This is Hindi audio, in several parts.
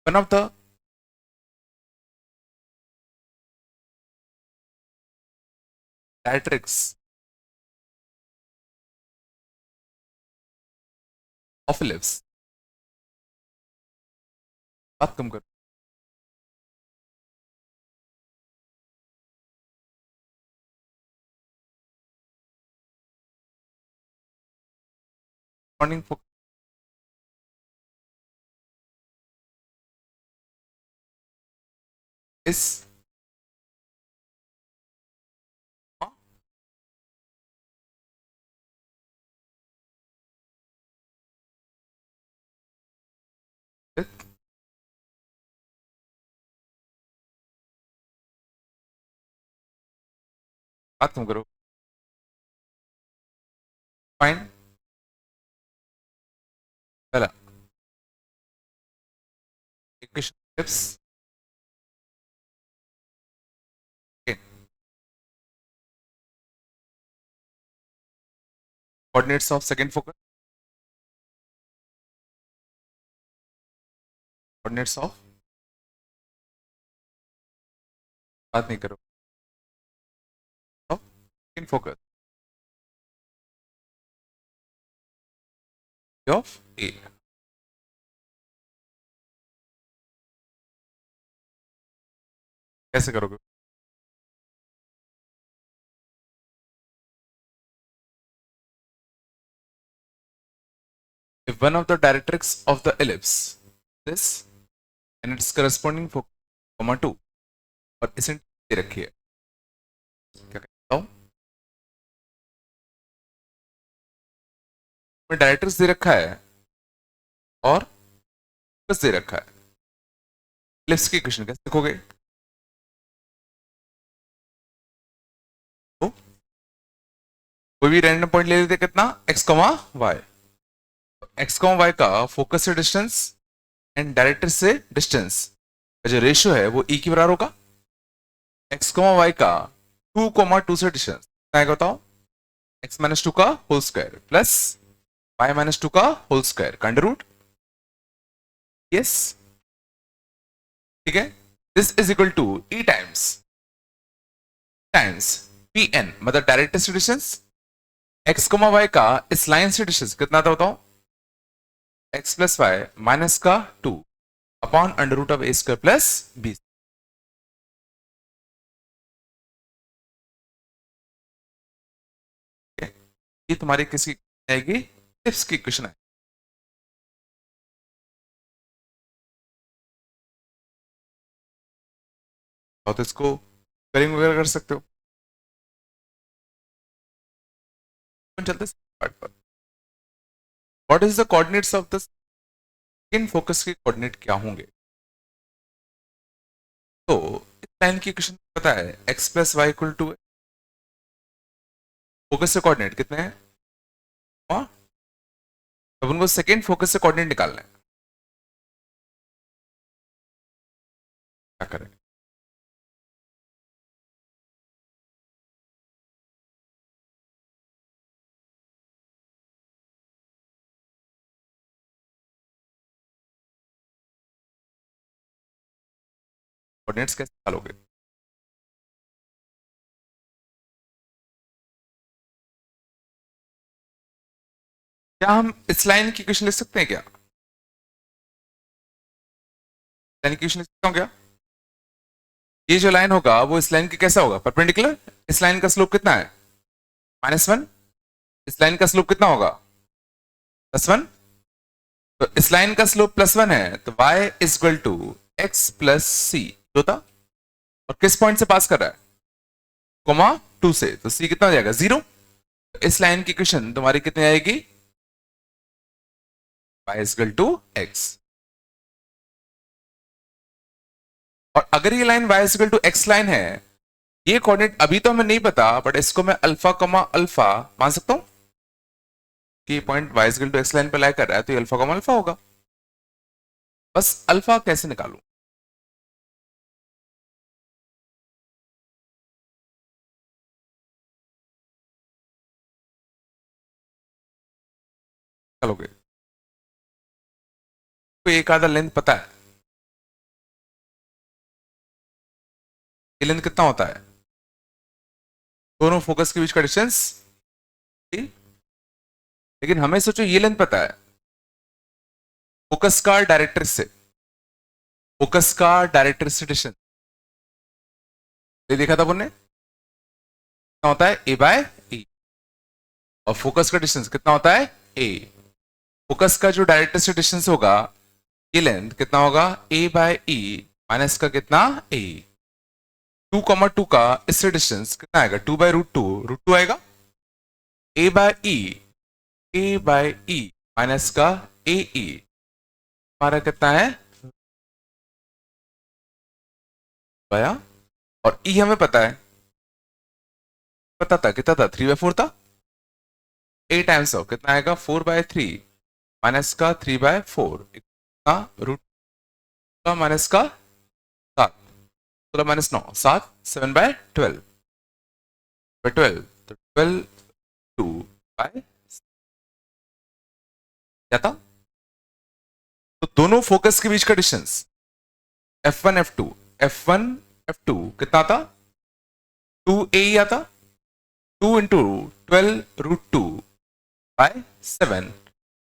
One of the directrix of ellipse, बात कम करो। Corresponding focus is with बात कम करो। Find पहला equation ellipse, okay, coordinates of second focus, coordinates of बात नहीं करो of second focus of A। कैसे करोगे? If one of the directrix of the ellipse this and its corresponding focus comma 2 और इसे दे रखी है, क्या कहता हूँ, डायरेक्ट्रिक्स दे रखा है और फोकस दे रखा है, ellipse की इक्वेशन कैसे लिखोगे? तो कोई भी रैंडम पॉइंट ले लेते, कितना x, y, X comma Y का फोकस से डिस्टेंस एंड डायरेक्टर से डिस्टेंस का जो रेशियो है वो ई की बराबर होगा। एक्स कॉमा वाई का 2,2 से डिस्टेंस क्या है बताओ? एक्स माइनस 2 का whole square plus Y minus 2 का होल स्क्वायर का अंडर रूट। यस, ठीक है। This is equal to E times P N, मतलब डायरेक्टर से डिस्टेंस एक्स कॉमा वाई का इस लाइन से डिस्टेंस कितना था बताओ? एक्स प्लस वाई माइनस का 2 upon under root of A square plus B. ये तुम्हारी किसकी आएगी? टिप्स की क्वेश्चन है। और तो इसको करिंग वगैरह कर सकते हो। चलते पार्ट पर। What is the coordinates of the skin focus के कोऑर्डिनेट क्या होंगे? तो इस लाइन की क्वेश्चन पता है, X plus Y equal to focus से कोऑर्डिनेट कितने हैं? हाँ, तो उनको सेकेंड फोकस से कोऑर्डिनेट निकालना है। क्या करें? कोऑर्डिनेट्स कैसे निकालोगे? क्या हम इस लाइन की क्वेश्चन लिख सकते हैं क्या? लाइन की क्वेश्चन लिख सकता हूँ क्या? ये जो लाइन होगा वो इस लाइन की कैसा होगा? परपेंडिकुलर। इस लाइन का स्लोप कितना है? -1। इस लाइन का स्लोप कितना होगा? +1। तो इस लाइन का स्लोप +1 है, तो y is equal to x plus c होता। और किस पॉइंट से पास कर रहा है? कोमा 2 से, तो c कितना हो जाएगा? 0। तो इस लाइन की इक्वेशन तुम्हारी कितनी आएगी? y is equal to X. और अगर ये line y is equal to X line है, ये कोऑर्डिनेट अभी तो हमें नहीं पता, बट इसको मैं अल्फा कमा अल्फा मान सकता हूं कि point y is equal to X line पर लाई कर रहा है, तो ये अल्फा कमा अल्फा होगा। बस अल्फा कैसे निकालूं? चलोगे, कोई एक आधा लेंथ पता है? ये लेंथ कितना होता है, दोनों फोकस के बीच का डिस्टेंस, लेकिन हमें सोचो ये लेंथ पता है फोकस का डायरेक्टर से, फोकस का डायरेक्टर से डिस्टेंस ये देखा था हमने, कितना होता है ए बाय ई, और फोकस का डिस्टेंस कितना होता है ए, फोकस का जो डायरेक्टर से डिस्टेंस होगा ये लेंथ कितना होगा ए बाय ई माइनस का कितना ए, 2,2 का इससे डिस्टेंस कितना आएगा 2/√2 आएगा, ए बाय ई, ए बाय ई माइनस का ए ई हमारा कितना है आया, और ई हमें पता है, पता था कितना था 3/4 था, ए टाइम्स ऑफ कितना आएगा 4/3 माइनस का 3/4 का रूट का माइनस का 7, 16 - 9 7, 7/12 तो 12/2 क्या था, तो दोनों फोकस के बीच का distance F1 F2, F1 F2 कितना था 2a ही आता, 2 × 12√2/7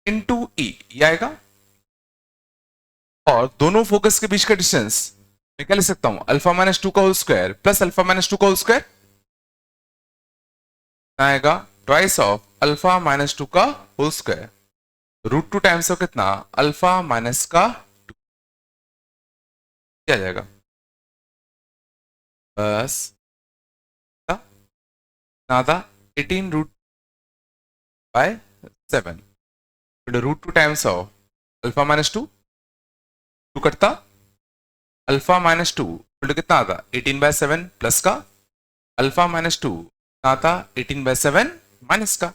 इंटू ई ये आएगा, और दोनों फोकस के बीच का डिस्टेंस मैं क्या लिख सकता हूं α-2 का होल स्क्वायर प्लस α-2 का होल स्क्वायर आएगा ट्वाइस ऑफ α-2 का होल स्क्वायर, √2 टाइम्स ऑफ कितना α-2 क्या जाएगा बस था 18√7 √2 टाइम्स ऑफ α-2 2 कटता α-2 कितना आता 18/7 प्लस का α-2 आता 18/7 माइनस का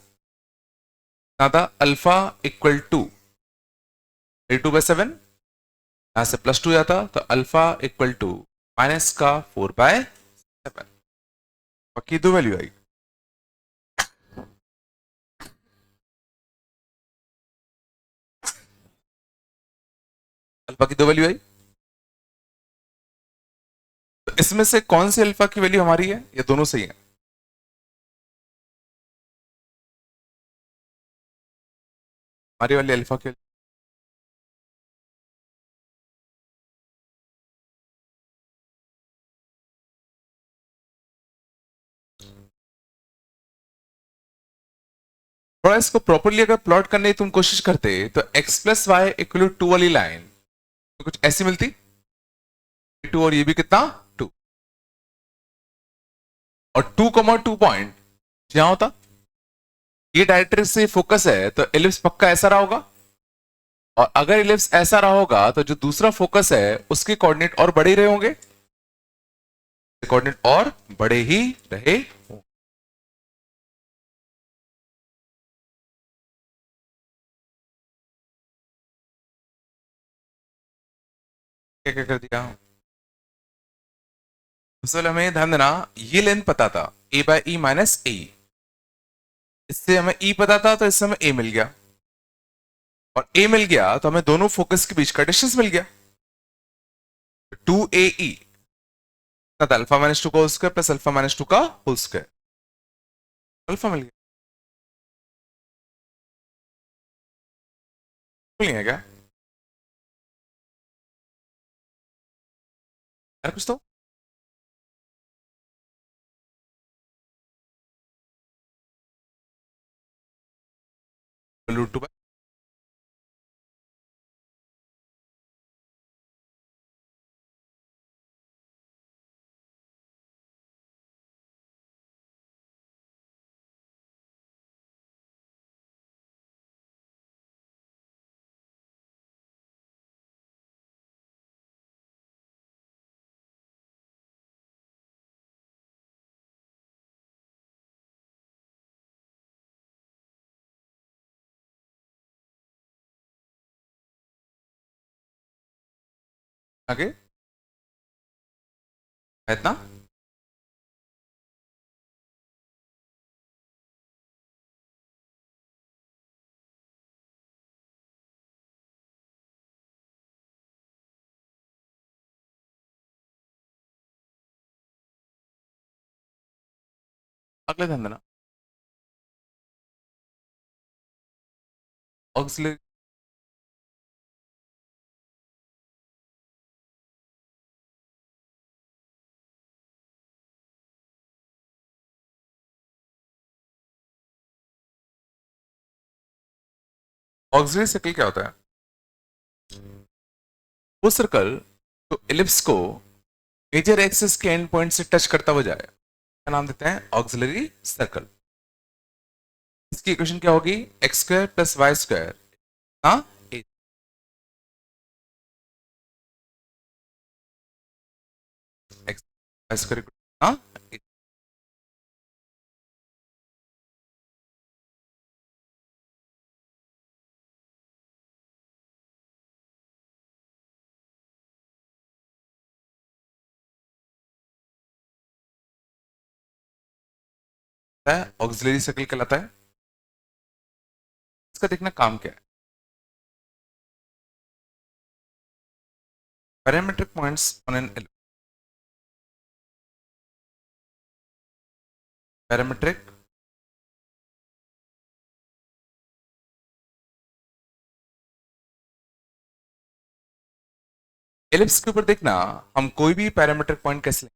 आता अल्फा इक्वल टू 2/7 यहां से +2 आता तो अल्फा इक्वल टू माइनस का 4/7, बाकी दो वैल्यू आई, अल्फा की दो वैल्यू आई, तो इसमें से कौन सी अल्फा की वैल्यू हमारी है, ये दोनों सही है, हमारी वाली अल्फा की थोड़ा इसको प्रॉपरली अगर प्लॉट करने की तुम कोशिश करते तो x+y = 2 वाली लाइन तो कुछ ऐसी मिलती 2 और ये भी कितना 2, और 2,2 पॉइंट यहां होता, ये डायरेक्टर से फोकस है तो एलिप्स पक्का ऐसा रहा होगा, और अगर एलिप्स ऐसा रहा होगा तो जो दूसरा फोकस है उसके कोऑर्डिनेट और बड़े ही रहे होंगे, कोऑर्डिनेट और बड़े ही रहे होंगे। क्या क्या कर दिया, असल हमें ध्यान देना ये लेंथ पता था a/e माइनस ए, इससे हमें e पता था तो इससे हमें a मिल गया, और a मिल गया तो हमें दोनों फोकस के बीच का डिस्टेंस मिल गया 2ae α-2 का होल स्क्वायर प्लस α-2 का होल स्क्वायर, अल्फा मिल गया, मिल गया क्या यार कुछ तो √2आगे है इतना, अगले ध्यान देना, ऑक्सिलरी ऑक्सिलरी सर्कल क्या होता है? वो सर्कल जो एलिप्स को मेजर एक्सिस के एंड पॉइंट से टच करता हुआ जाए, का नाम देते हैं ऑक्सिलरी सर्कल। इसकी इक्वेशन क्या होगी? X square plus Y square, हाँ, एक्स वाई स्क्वायर, हाँ, ऑक्सिलरी सर्कल कहलाता है। इसका देखना काम क्या है। Parametric points on an parametric ellipse के ऊपर देखना, हम कोई भी पैरामीट्रिक पॉइंट कैसे लेंगे?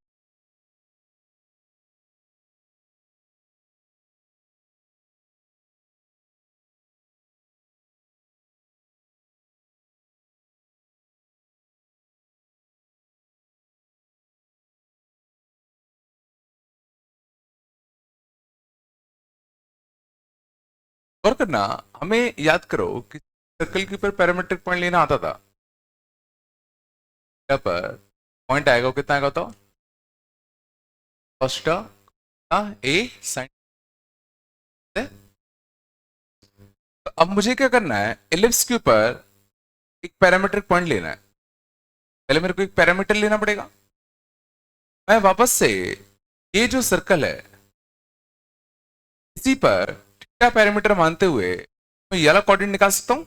और करना, हमें याद करो कि सर्कल के ऊपर पैरामीट्रिक पॉइंट लेना आता था। यहाँ पर पॉइंट आएगा, वो कितना आएगा तो फर्स्ट ए साइन। अब मुझे क्या करना है, एलिप्स के ऊपर एक पैरामीट्रिक पॉइंट लेना है। पहले मेरे को एक पैरामीटर लेना पड़ेगा। मैं वापस से ये जो सर्कल है, इसी पर थीटा पैरामीटर मानते हुए मैं ये वाला कोऑर्डिनेट निकाल सकता हूं।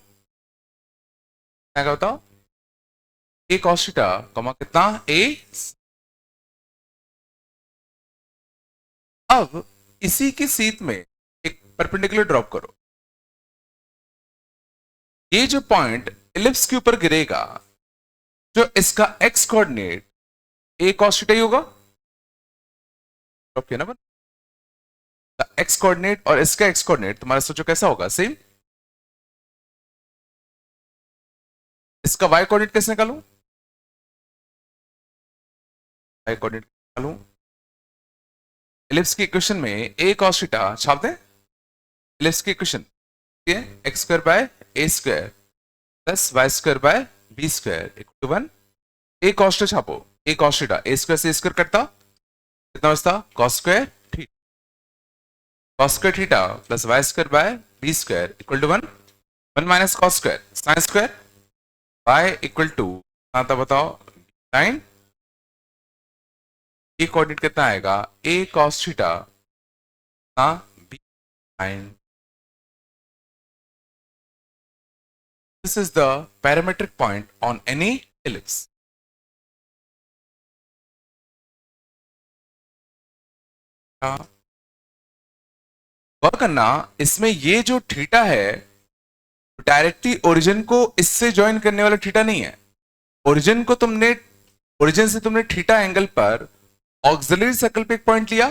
क्या बताओ? ए कॉस थीटा कॉमा कितना ए। अब इसी की सीध में एक परपेंडिकुलर ड्रॉप करो। ये जो पॉइंट एलिप्स के ऊपर गिरेगा, जो इसका एक्स कोऑर्डिनेट ए कॉस थीटा ही होगा। ड्रॉप किया ना, एक्स कोऑर्डिनेट और इसका एक्स कोऑर्डिनेट तुम्हारा सोचो कैसा होगा? सेम। इसका वाई कोऑर्डिनेट कैसे निकालूं? वाई कोऑर्डिनेट निकालूं, एलिप्स की इक्वेशन में ए कॉस थीटा छाप दें। एलिप्स की इक्वेशन ये x square by A square plus Y square by B square equal to 1। A cos theta छापो, a cos theta a square से स्क्वायर कटता, कितना बचता? Cos square theta, cos square theta plus Y square by B square equal to 1। 1 minus cos square sine square, y equal to आता बताओ 9। ए कोऑर्डिनेट कितना आएगा? A cos theta b sine. This is the parametric point on any ellipse. गौर करना, इसमें ये जो थीटा है डायरेक्टली ओरिजिन को इससे ज्वाइन करने वाला थीटा नहीं है। ओरिजिन को तुमने ओरिजिन से तुमने थीटा एंगल पर ऑक्सिलरी सर्कल पे एक पॉइंट लिया,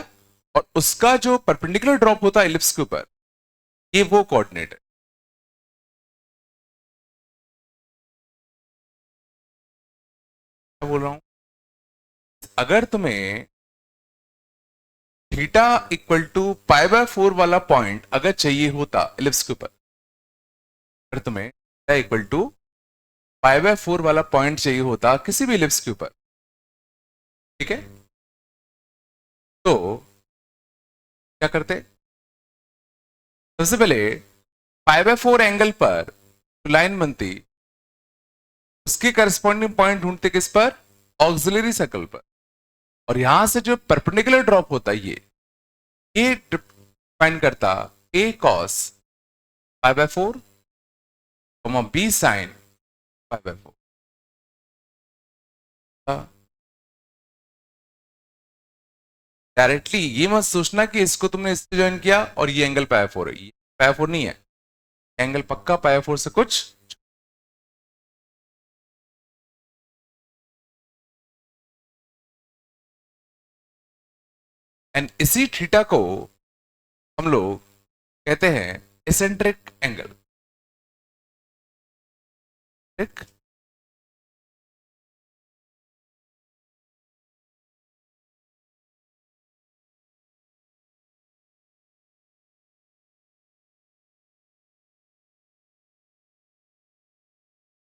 और उसका जो परपेंडिकुलर ड्रॉप होता है एलिप्स के ऊपर, ये वो कोऑर्डिनेट है। मैं बोल रहा हूं, अगर तुम्हें theta equal to pi by 4 वाला पॉइंट अगर चाहिए होता एलिप्स के ऊपर, अगर तुम्हें theta equal to pi by 4 वाला पॉइंट चाहिए होता किसी भी एलिप्स के ऊपर, ठीक है, तो क्या करते? सबसे पहले पाई बाय 4 एंगल पर लाइन बनती, उसके करस्पॉन्डिंग पॉइंट ढूंढते किस पर? ऑक्सिलरी सर्कल पर। और यहां से जो परपेंडिकुलर ड्रॉप होता है ये डिफाइन करता a cos pi by 4 b sine pi by 4। Directly ये मत सोचना कि इसको तुमने इससे ज्वाइन किया और ये एंगल पाई 4 है, ये पाई 4 नहीं है, एंगल पक्का पाई 4 से कुछ। एंड इसी थीटा को हम लोग कहते हैं एसेंट्रिक एंगल। ठीक,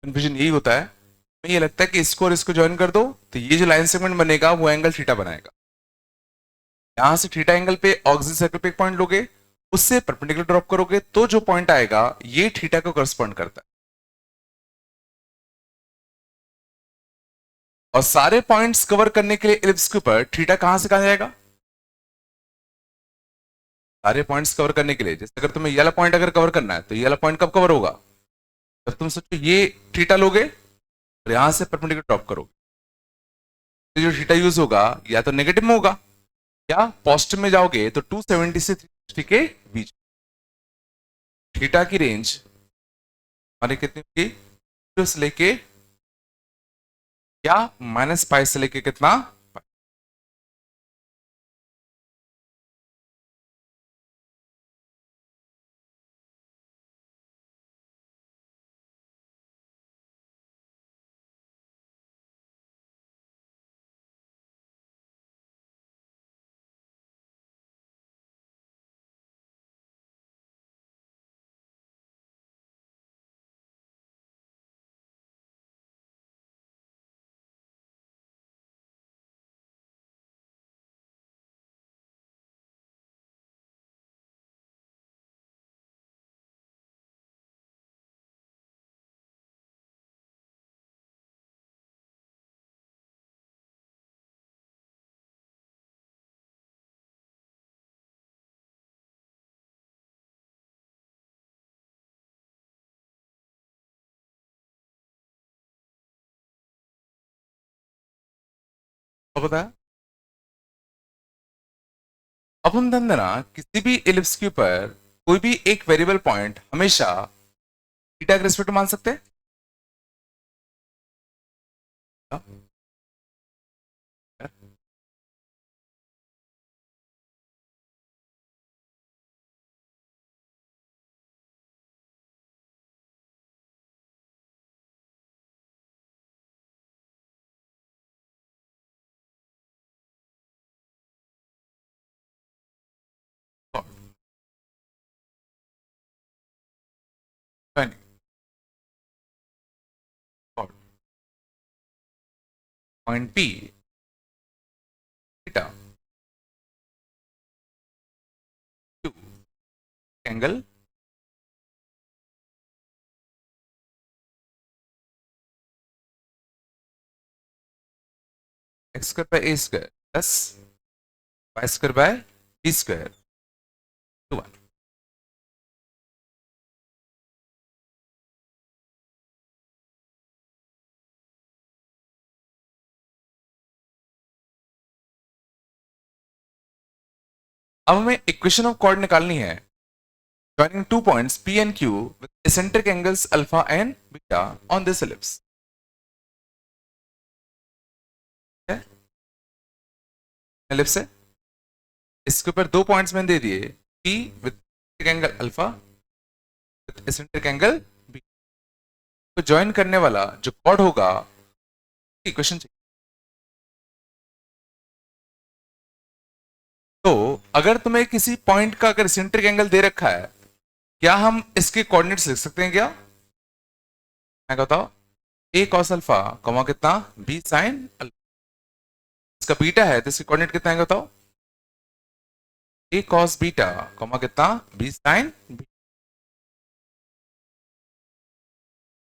कन्फ्यूजन यही होता है, हमें ये लगता है कि इसको और इसको ज्वाइन कर दो तो ये जो लाइन सेगमेंट बनेगा वो एंगल थीटा बनाएगा। यहां से थीटा एंगल पे ऑक्सिलरी सर्कल पे एक पॉइंट लोगे, उससे परपेंडिकुलर ड्रॉप करोगे तो जो पॉइंट आएगा ये थीटा को करस्पॉन्ड करता है। और सारे पॉइंट्स कवर करने के लिए इलिप्स के ऊपर थीटा कहां से कहां जाएगा? सारे पॉइंट्स कवर करने के लिए, जैसे अगर तुम्हें ये वाला पॉइंट अगर कवर करना है तो ये वाला पॉइंट कब कवर होगा? जब तुम सोचो ये थीटा लोगे और यहां से परपेंडिकुलर ड्रॉप करोगे, तो जो थीटा यूज होगा या तो नेगेटिव में होगा या पॉजिटिव में जाओगे, तो 270 से 360 के बीच थीटा की रेंज हमारी कितनी होगी? 0 से लेके या -पाई से लेके कितना? तो पता है, अब हम ध्यान देना किसी भी इलिप्स के ऊपर कोई भी एक वेरिएबल पॉइंट हमेशा थीटा के रिस्पेक्ट मान सकते हैं। Point P theta to angle X square by A square plus Y square by B square to 1। अब हमें इक्वेशन ऑफ कॉर्ड निकालनी है joining two points P and Q with eccentric angles alpha and beta on this ellipse. Ellipse है, इसके ऊपर दो पॉइंट्स मैंने दे दिए, P with angle alpha with eccentric angle B, तो ज्वाइन करने वाला जो कॉर्ड होगा इक्वेशन चाहिए। तो अगर तुम्हें किसी पॉइंट का अगर एसेंट्रिक एंगल दे रखा है, क्या हम इसके कोऑर्डिनेट्स लिख सकते हैं क्या? मैं बताओ, a cos अल्फा कॉमा कितना b sin अल्फा, इसका बीटा है तो इसके कोऑर्डिनेट कितना है बताओ? a cos बीटा कॉमा कितना b sin b।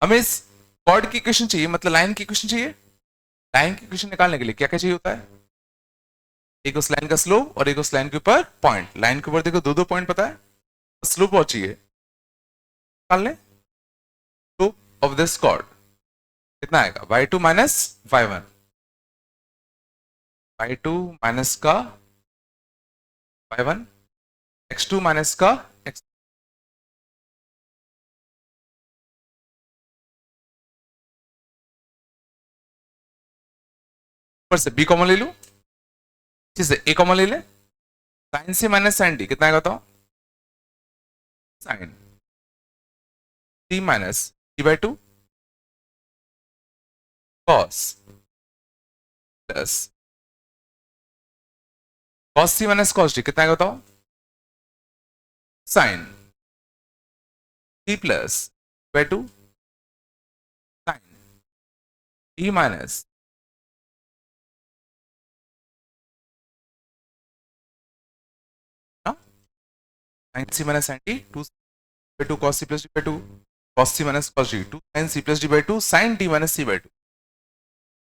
हमें इस कॉर्ड की इक्वेशन चाहिए, मतलब लाइन की इक्वेशन चाहिए। लाइन की इक्वेशन निकालने के लिए क्या क्या चाहिए होता है? एक उस लाइन का स्लोप और एक उस लाइन के ऊपर पॉइंट। लाइन के ऊपर देखो दो दो पॉइंट पता है, स्लोप और चाहिए, निकाल लें। स्लोप ऑफ दिस कॉर्ड कितना आएगा? y2 minus y1, y2 minus का y1 x2 माइनस का x पर से b कॉमन ले लूं, इसी से a कॉमन ले ले, sine c minus sine d कितना आएगा तो sine c minus d/2 cos plus cos c minus cos d कितना आएगा तो sine c plus d/2 sine d minus sine c minus sine d 2 cos c plus d/2 cos c minus cos d 2 sin c plus d/2 sin d minus c/2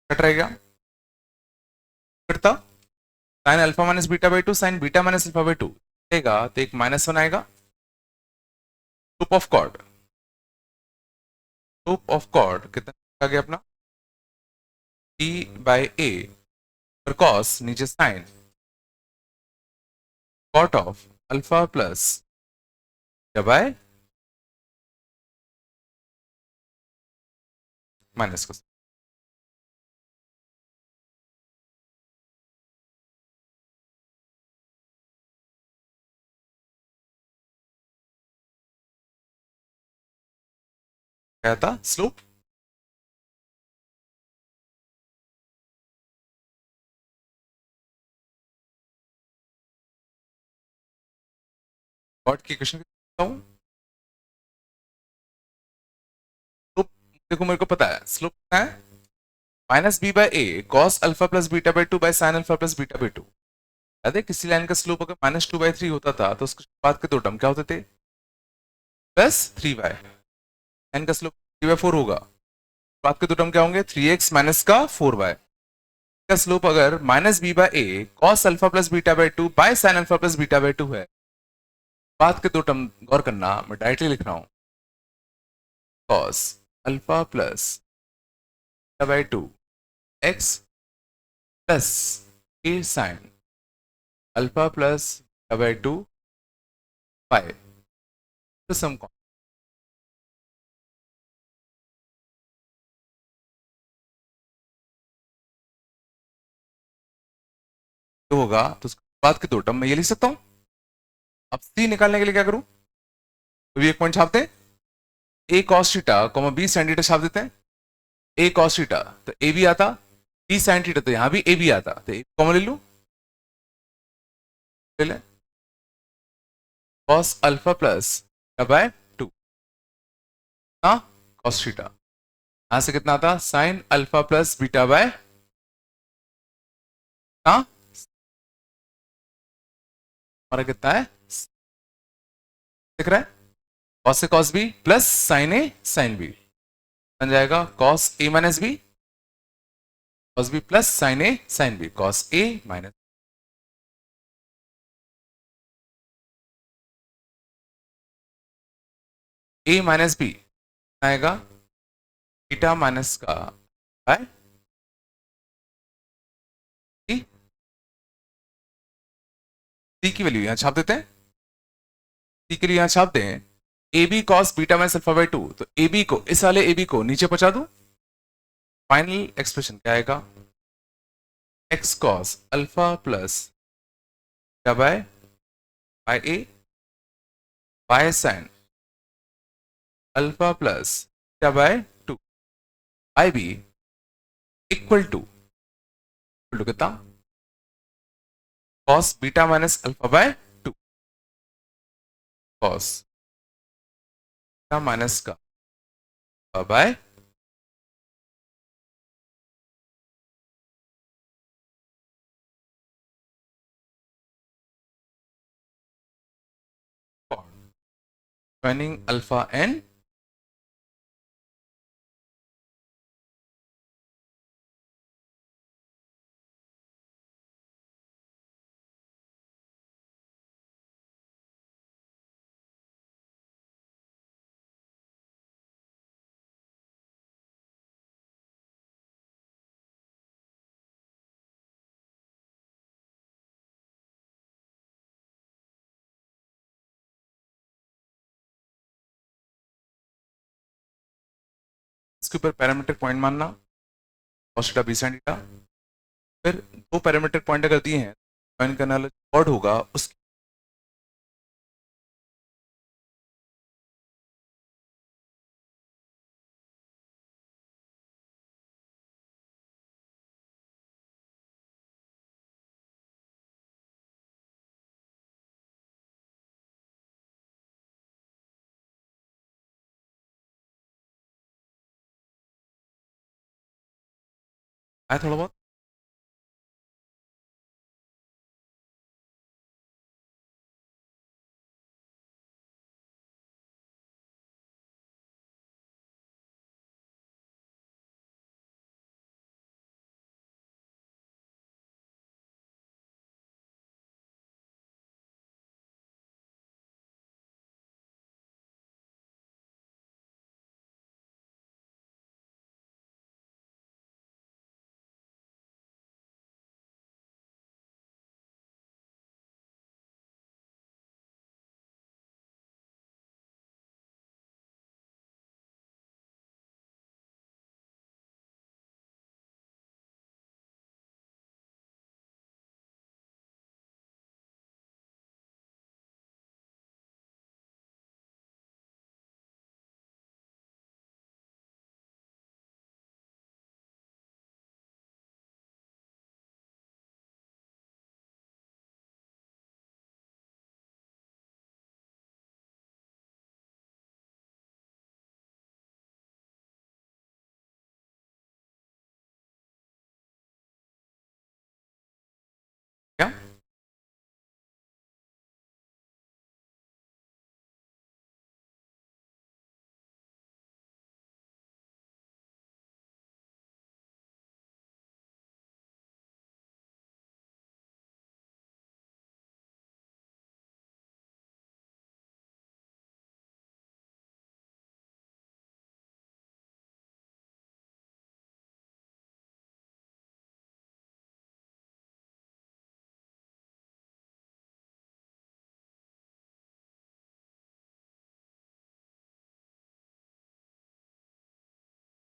कट रहेगा, कटता sine alpha minus beta sine beta minus alpha देगा तो एक -1 आएगा, loop of chord, loop of chord कितना आ गया अपना b/a और cos नीचे sine cot of alpha plus by minus को क्या था स्लोप, कॉर्ड की इक्वेशन हूं स्लोप, देखो मेरे को पता है स्लोप कितना है -b/a cos alpha plus beta by sine alpha plus beta. याद है किसी लाइन का स्लोप अगर -2/3 होता था तो उसके बाद के दो टर्म क्या होते थे +3y, लाइन का स्लोप 3/4 होगा, बाद के दो टर्म क्या होंगे 3x माइनस का 4y, का स्लोप अगर -b/a cos alpha plus beta by sine alpha plus beta है, बाद के दो टर्म गौर करना, मैं डायरेक्टली लिख रहा हूं cos alpha plus beta x plus a sine alpha plus beta y तो सम कौन तो होगा, तो उसके बाद के दो टर्म मैं ये लिख सकता हूं। अब c निकालने के लिए क्या करूं, तो भी एक पॉइंट छापते हैं, a cos theta b sin theta छाप देते हैं, a cos थीटा तो a भी आता, b sin थीटा तो यहां भी a भी आता, तो a कॉमन ले लूं, ले ले cos अल्फा प्लस बाय 2 हाँ cos थीटा, यहां से कितना आता sign alpha plus beta bye हाँ हमारा कितना है दिख रहा है cos से cos b plus sine A sine B बन जाएगा cos a minus B cos b plus sine A sine B cos a minus a minus B आएगा बीटा माइनस का बाय c की वैल्यू यहां छाप देते हैं, c के लिए यहां छापते हैं A B cos beta minus alpha by 2, तो ए बी को इस वाले ए बी को नीचे पहुंचा दूं, फाइनल एक्सप्रेशन क्या आएगा x cos अल्फा प्लस क्या by by A by sine alpha plus क्या by 2 by B equal to कितना cos beta minus alpha by 2 cos beta minus का बाय joining अल्फा एंड इसके ऊपर पैरामीट्रिक पॉइंट मानना cos theta b sin theta. फिर दो पैरामीट्रिक पॉइंट अगर दिए हैं ज्वाइन करने वाला कॉर्ड होगा उसकी आया थोड़ा बहुत। क्या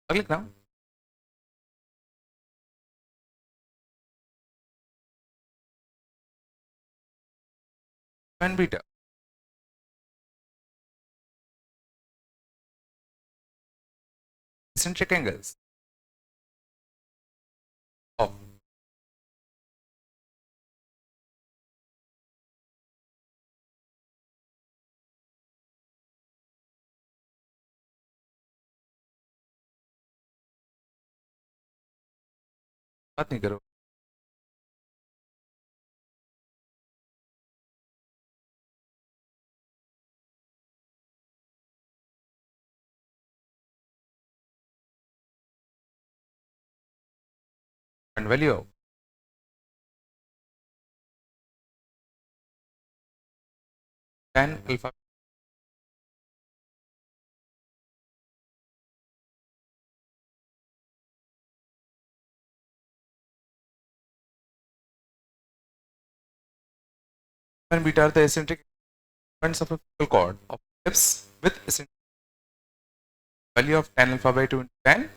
अगले लिखना tan beta eccentric angles of बात नहीं करो and value of tan alpha tan beta are the eccentric points of a focal chord of ellipse with eccentric value of tan alpha by 2 into tan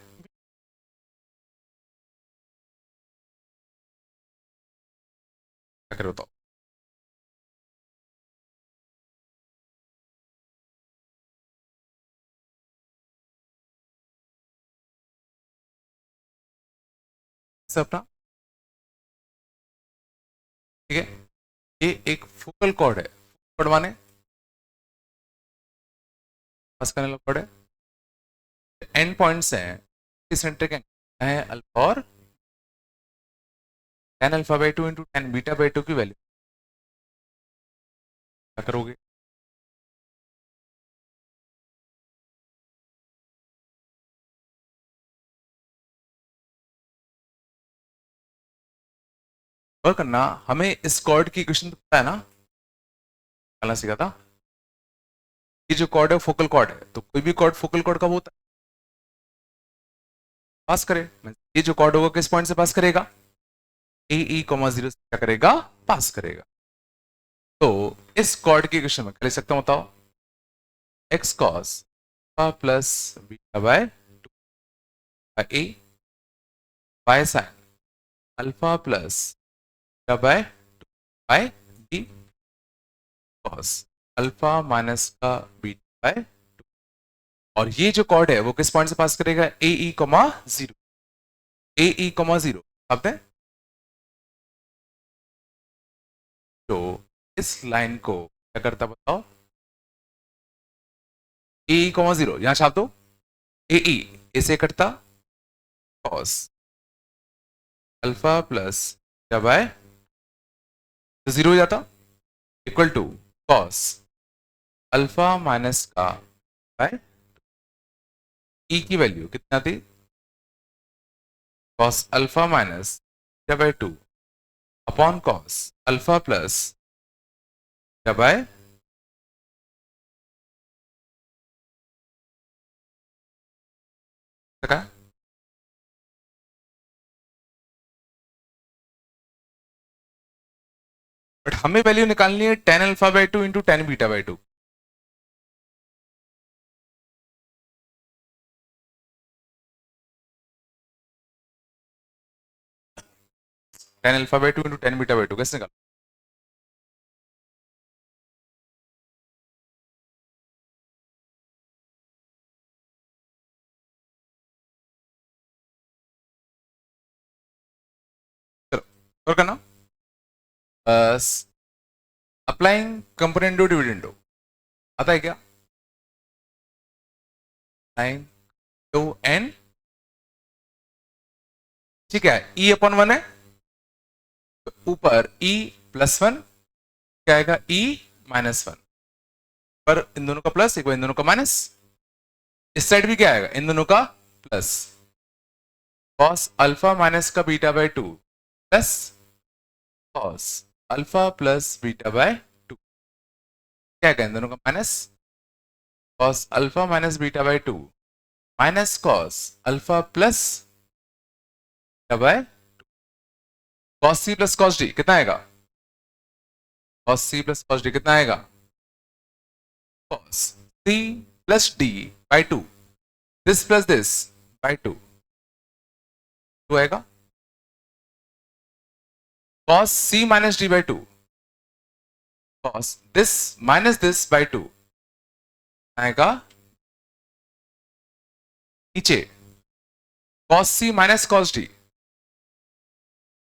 क्या करो बताओ। से अपना ठीक है ये एक फोकल कॉर्ड है कॉर्ड माने पास करने वाला कॉर्ड है एंड पॉइंट्स हैं इसेंट्रिक है अल्फा और tan alpha by 2 into tan beta by 2 की वैल्यू क्या करोगे। और करना हमें इस कॉर्ड की इक्वेशन तो पता है ना पहला सीखा था ये जो कॉर्ड है फोकल कॉर्ड है तो कोई भी कॉर्ड फोकल कॉर्ड कब होता है पास करे ये जो कॉर्ड होगा किस पॉइंट से पास करेगा ए ई कॉमा 0 से क्या करेगा पास करेगा। तो इस कॉर्ड की इक्वेशन में क्या लिख सकता हूं बताओ x cos plus beta by A by sine alpha plus क्या by by b cos alpha minus का बीटा बाय, और ये जो कॉर्ड है वो किस पॉइंट से पास करेगा, ए ई कॉमा जीरो, ए ई कॉमा जीरो। अब तो इस लाइन को क्या करता बताओ, ए ई कॉमा जीरो यहां छाप दो, ए ई इसे करता कॉस अल्फा प्लस क्या बाय, तो जीरो हो जाता, equal to cos alpha minus का बाय ई की वैल्यू कितना थी, कॉस अल्फा माइनस क्या by two upon cos alpha plus क्या बाय, बट हमें वैल्यू निकालनी है tan alpha by two into tan beta by two. Tan alpha by two into tan beta by two कैसे निकाल, चलो और करना, अप्लाइंग कंपोनेंडो डिविडेंडो आता है क्या, अप्लाइंग टू एन, ठीक है, ई अपॉन वन है, तो ऊपर ई प्लस वन क्या आएगा, ई माइनस वन, पर इन दोनों का प्लस एक बार इन दोनों का माइनस, इस साइड भी क्या आएगा इन दोनों का प्लस, कॉस अल्फा माइनस का beta by two plus cos alpha plus beta by two, क्या आएगा इन दोनों का minus, cos alpha minus beta by two minus cos alpha plus क्या by cos c plus cos d कितना आएगा, cos c plus cos d कितना आएगा, cos c plus d by two, this plus this by two, two आएगा, cos c minus d by 2 cos this minus this by 2 आएगा नीचे cos c minus cos d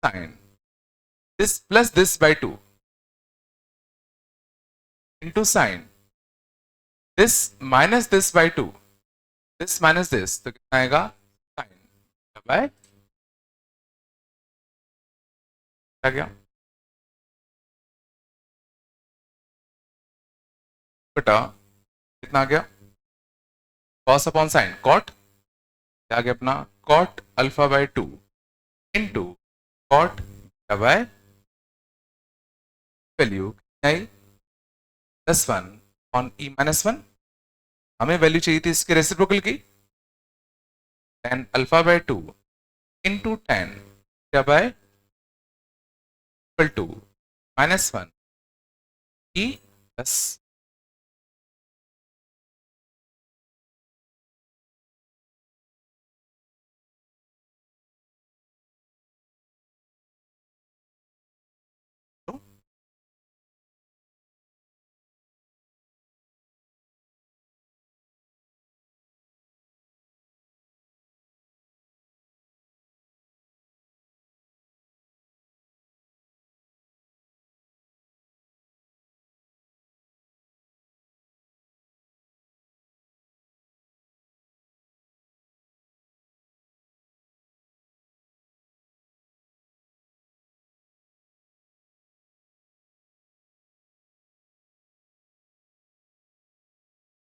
sin this plus this by 2 into sin this minus this by 2 this minus this, तो कितना आएगा sin बाय क्या गया बटा कितना आ गया, cos अपॉन sin cot, क्या आ गया अपना cot alpha by two into cot by value i plus one on e minus one, हमें वैल्यू चाहिए थी इसके रेसिप्रोकल की, tan alpha by two into tan क्या by equal to minus one e plus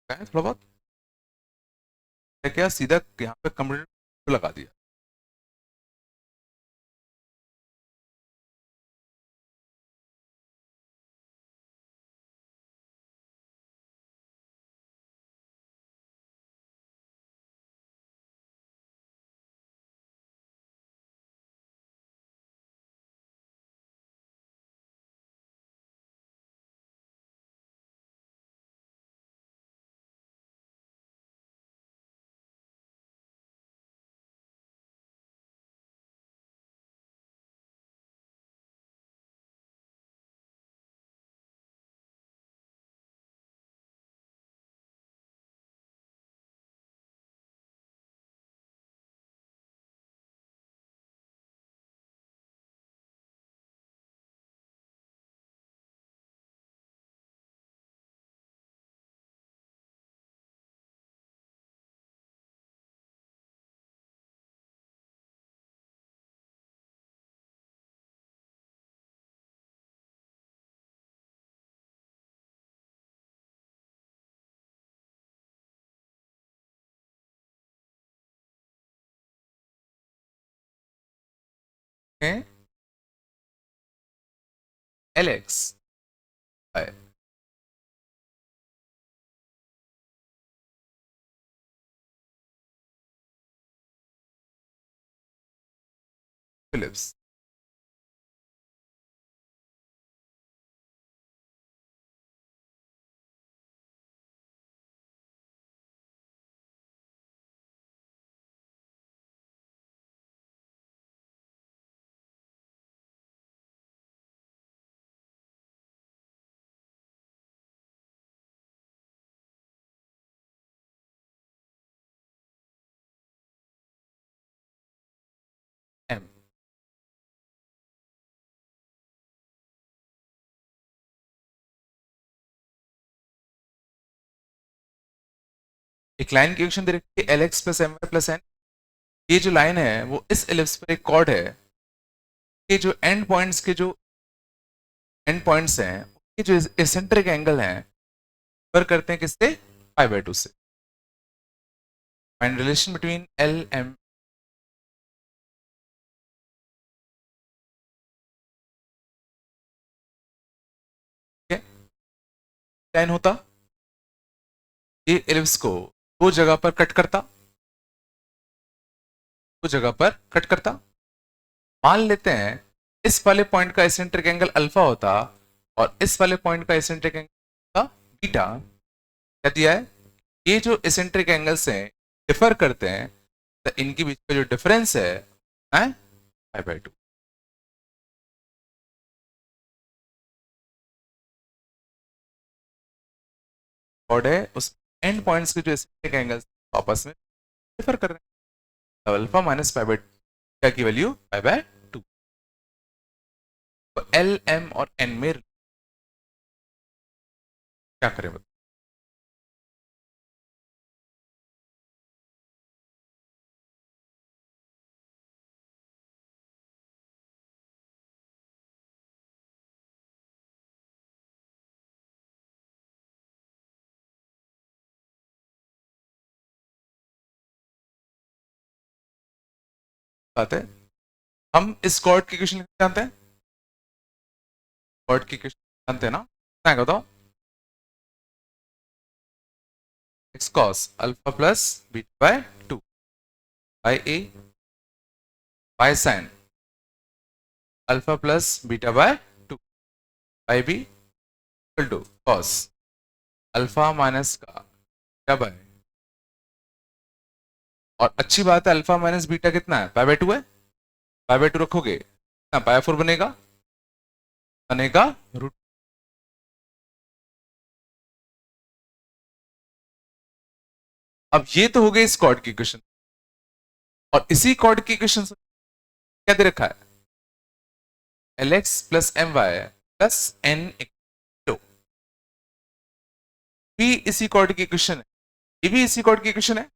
थोड़ा बहुत क्या सीधा यहाँ पे कंप्यूटर लगा दिया। हैं Lx by Phillips. M. एक लाइन की इक्वेशन दे रखी है Lx plus M Y plus N. ये जो लाइन है वो इस एलिप्स पर एक कॉर्ड है। ये जो एंड पॉइंट्स हैं ये जो एसेंट्रिक एंगल हैं पर करते हैं किससे, पाई बाय 2 से। Find relation between L M. Line होता ये एलिप्स को दो जगह पर कट करता, दो जगह पर कट करता। मान लेते हैं इस वाले पॉइंट का एसेंट्रिक एंगल अल्फा होता और इस वाले पॉइंट का एसेंट्रिक एंगल बीटा। क्या दिया है, ये जो एसेंट्रिक एंगल्स हैं डिफर करते हैं तो इनके बीच का जो डिफरेंस है पाई बाय 2। कॉर्ड है उस एंड पॉइंट्स के जो एसेंट्रिक एंगल्स आपस में डिफर कर रहे हैं। अल्फा माइनस पाई बाय क्या की वैल्यू पाई बाय 2। तो एल एम और एन में क्या करें बताओ। बात है हम इस कॉर्ड की इक्वेशन जानते हैं, कॉर्ड की इक्वेशन जानते हैं ना, क्या बताओ। X cos alpha plus beta by 2 by A by sine alpha plus beta by 2 by B equal to cos alpha minus का बीटा बाय। और अच्छी बात है अल्फा माइनस बीटा कितना है, पाई बाय 2 है। पाई बाय 2 रखोगे कितना पाई 4 बनेगा, बनेगा रूट। अब ये तो हो गई इस कॉर्ड की इक्वेशन, और इसी कॉर्ड की इक्वेशन क्या दे रखा है, L X plus M Y plus N भी इसी कॉर्ड की इक्वेशन है, ये भी इसी कॉर्ड की इक्वेशन है।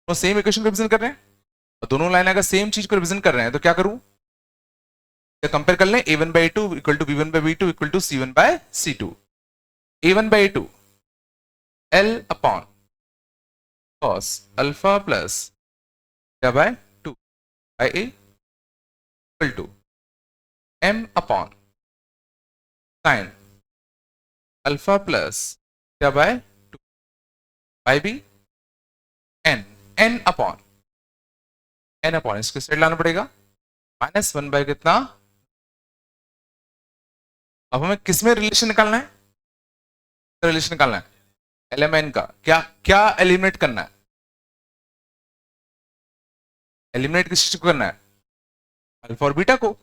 तो सेम इक्वेशन को रिप्रेजेंट कर रहे हैं और दोनों लाइन अगर सेम चीज को रिप्रेजेंट कर रहे हैं तो क्या करूं, कंपेयर कर लें। a1 by two equal to b1 by b2 equal to c1 by c2। a1 by two l upon cos alpha plus क्या by 2 by a equal to m upon sin alpha plus क्या by 2 by b n upon इसको साइड लाना पड़ेगा -1 बाय कितना। अब हमें किसमें रिलेशन निकालना है, रिलेशन निकालना है एलिमेंट का। क्या क्या एलिमिनेट करना है, एलिमिनेट किस चीज को करना है, अल्फा और बीटा को।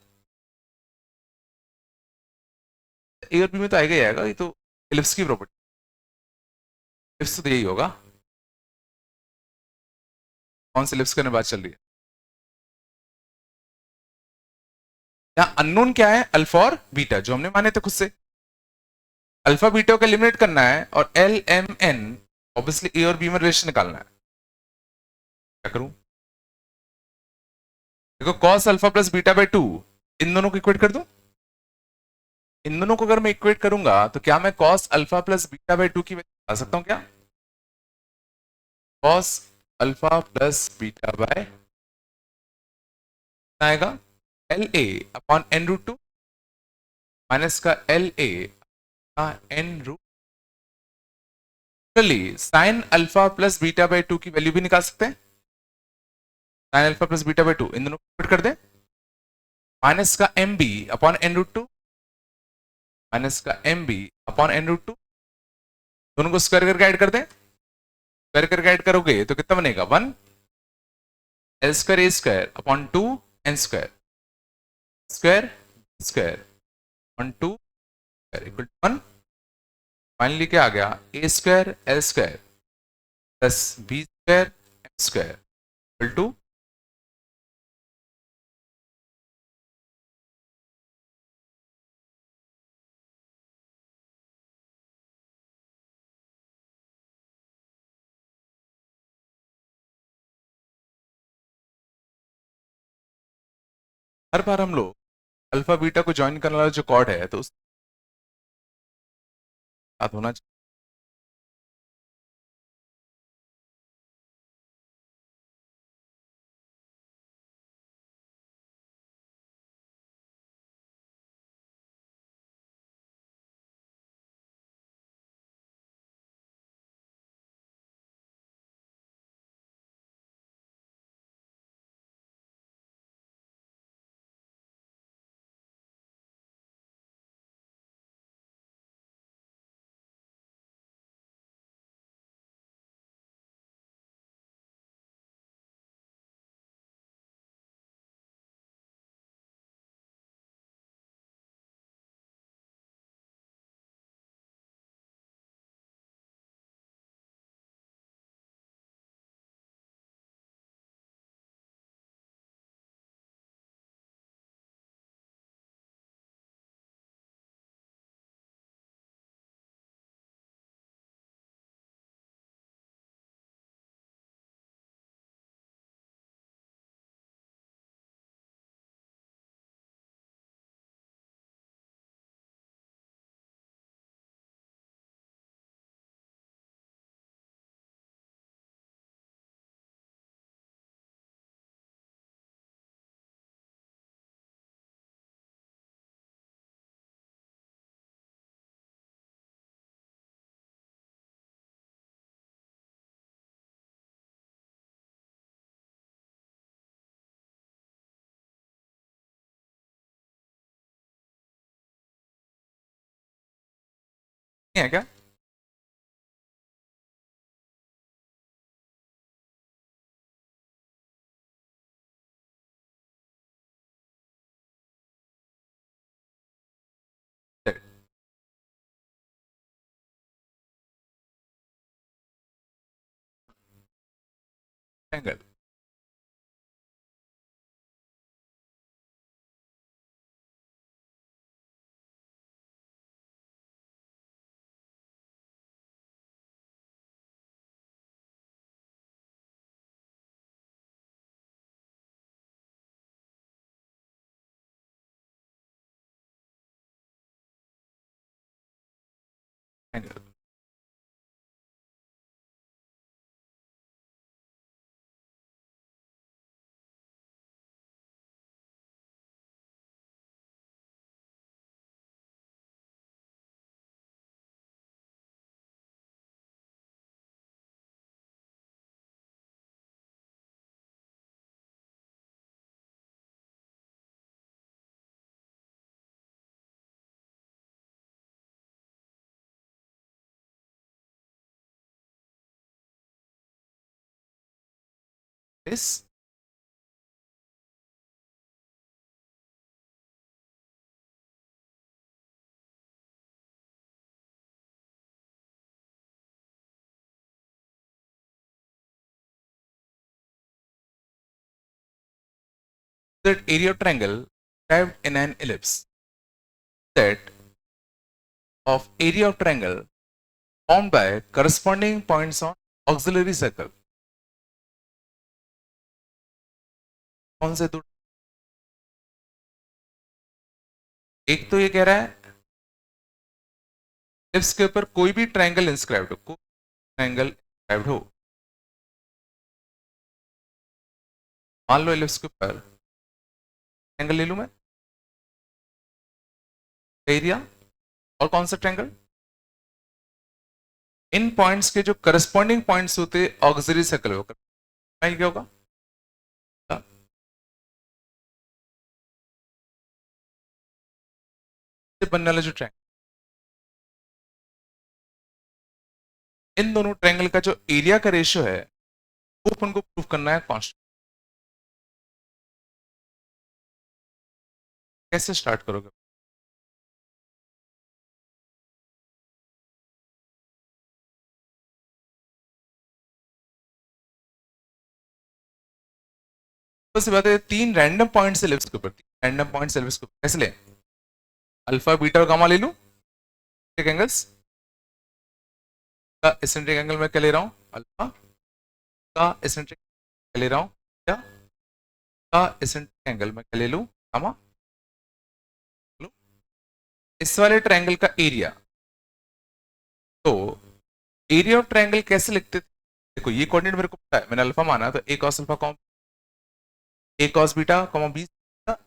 ए और बी में तो आएगा ही आएगा, ये तो एलिप्स की प्रॉपर्टी, एलिप्स तो यही होगा। कौन से एलिप्स करने बात चल रही है, यहाँ अननोन क्या है, अल्फा और बीटा जो हमने माने थे खुद से। अल्फा बीटा को एलिमिनेट करना है और एल एम एन ऑब्वियसली ए और बी में रिलेशन निकालना है। क्या करूं, देखो cos alpha plus beta by 2 इन दोनों को इक्वेट कर दूं। इन दोनों को अगर मैं इक्वेट करूंगा तो क्या मैं cos alpha plus beta by 2 की वैल्यू आ सकता हूं क्या, cos alpha plus beta by आएगा l a upon n root two minus का l a n root sine alpha plus beta by two की वैल्यू भी निकाल सकते हैं। Sine alpha plus beta by two इन दोनों को पुट कर दे, माइनस का m b upon n root two minus का m b upon n root to, दोनों को स्क्वायर करके ऐड कर दें। स्क्वायर करके ऐड करोगे तो कितना बनेगा 1 l square a square upon 2 n square square square upon 2 square equal to 1। Finally क्या आ गया, a square l square plus B square M square equal to हर बार हम लोग अल्फा बीटा को ज्वाइन करने वाला जो कॉर्ड है तो उस साथ होना चाहिए। नहीं है क्या? एंगल एंगल इस that area of triangle described in an ellipse, set of area of triangle formed by corresponding points on auxiliary circle। कौन से दो? एक तो ये कह रहा है ellipse के ऊपर कोई भी ट्रायंगल इंस्क्राइब्ड हो, कोई ट्रायंगल इंस्क्राइब्ड हो, मान लो ellipse के ऊपर ट्रायंगल ले लूं मैं, एरिया, और कौन सा ट्रायंगल, इन पॉइंट्स के जो करस्पॉन्डिंग पॉइंट्स होते ऑक्सिलरी सर्कल होकर क्या होगा, बनने वाला जो ट्रायंगल, इन दोनों ट्रायंगल का जो एरिया का रेशियो है वो अपन को प्रूव करना है कांस्टेंट। कैसे स्टार्ट करोगे, बस बात है, तीन रैंडम पॉइंट से लिप्स के ऊपर, तीन रैंडम पॉइंट से लिप्स के ऊपर कैसे ले, अल्फा बीटा और गामा ले लूं, एंगल्स का एसेंट्रिक एंगल मैं क्या ले रहा हूं, अल्फा, का एसेंट्रिक ले रहा हूं क्या, का एसेंट्रिक एंगल मैं क्या ले लूं, गामा। इस वाले ट्रायंगल का एरिया, तो एरिया ऑफ ट्रायंगल कैसे लिखते थे, देखो ये कोऑर्डिनेट मेरे को पता है, मैंने अल्फा माना, तो a cos alpha comma a cos beta comma b,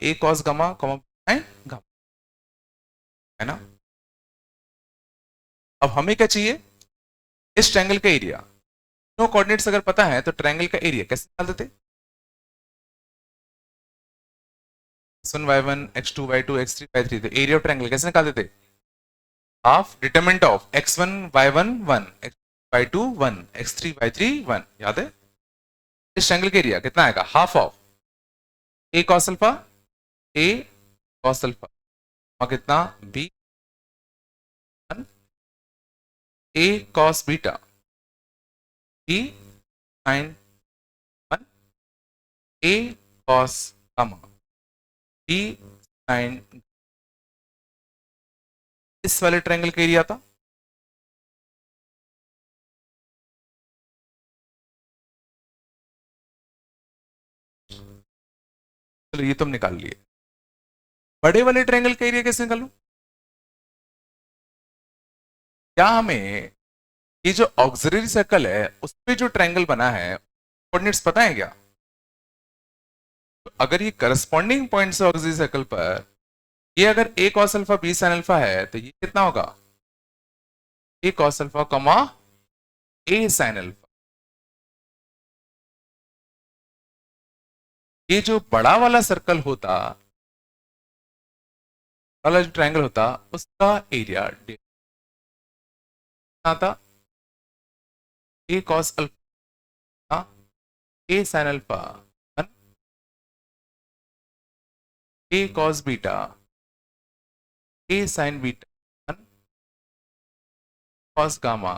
a cos gamma comma gamma, है ना। अब हमें क्या चाहिए, इस ट्रायंगल का एरिया, नो कोऑर्डिनेट्स अगर पता है तो ट्रायंगल का एरिया कैसे निकाल देते, x1 y1 x2 y2 x3 y3, तो एरिया ऑफ ट्रायंगल कैसे निकाल देते, half determinant of x1 y1 1 y2 1 x3 y3 1, याद है। इस ट्रायंगल का एरिया कितना आएगा, half of a cos alpha, a cos alpha और कितना b a cos beta, b sine one, a cos gamma, b sine, इस वाले ट्रायंगल का एरिया था। चलो ये तुम निकाल लिए, बड़े वाले ट्रायंगल का एरिया कैसे निकालूं, क्या हमें ये जो ऑक्सिलरी सर्कल है उस पे जो ट्रायंगल बना है कोऑर्डिनेट्स पता है क्या, तो अगर ये करस्पॉन्डिंग पॉइंट्स है ऑक्सिलरी सर्कल पर, ये अगर a cos alpha b sine alpha है तो ये कितना होगा, a cos alpha comma a sine alpha. ये जो बड़ा वाला सर्कल होता, वाला जो ट्रायंगल होता, उसका एरिया आता a cos alpha a sine alpha a cos beta a sine beta cos gamma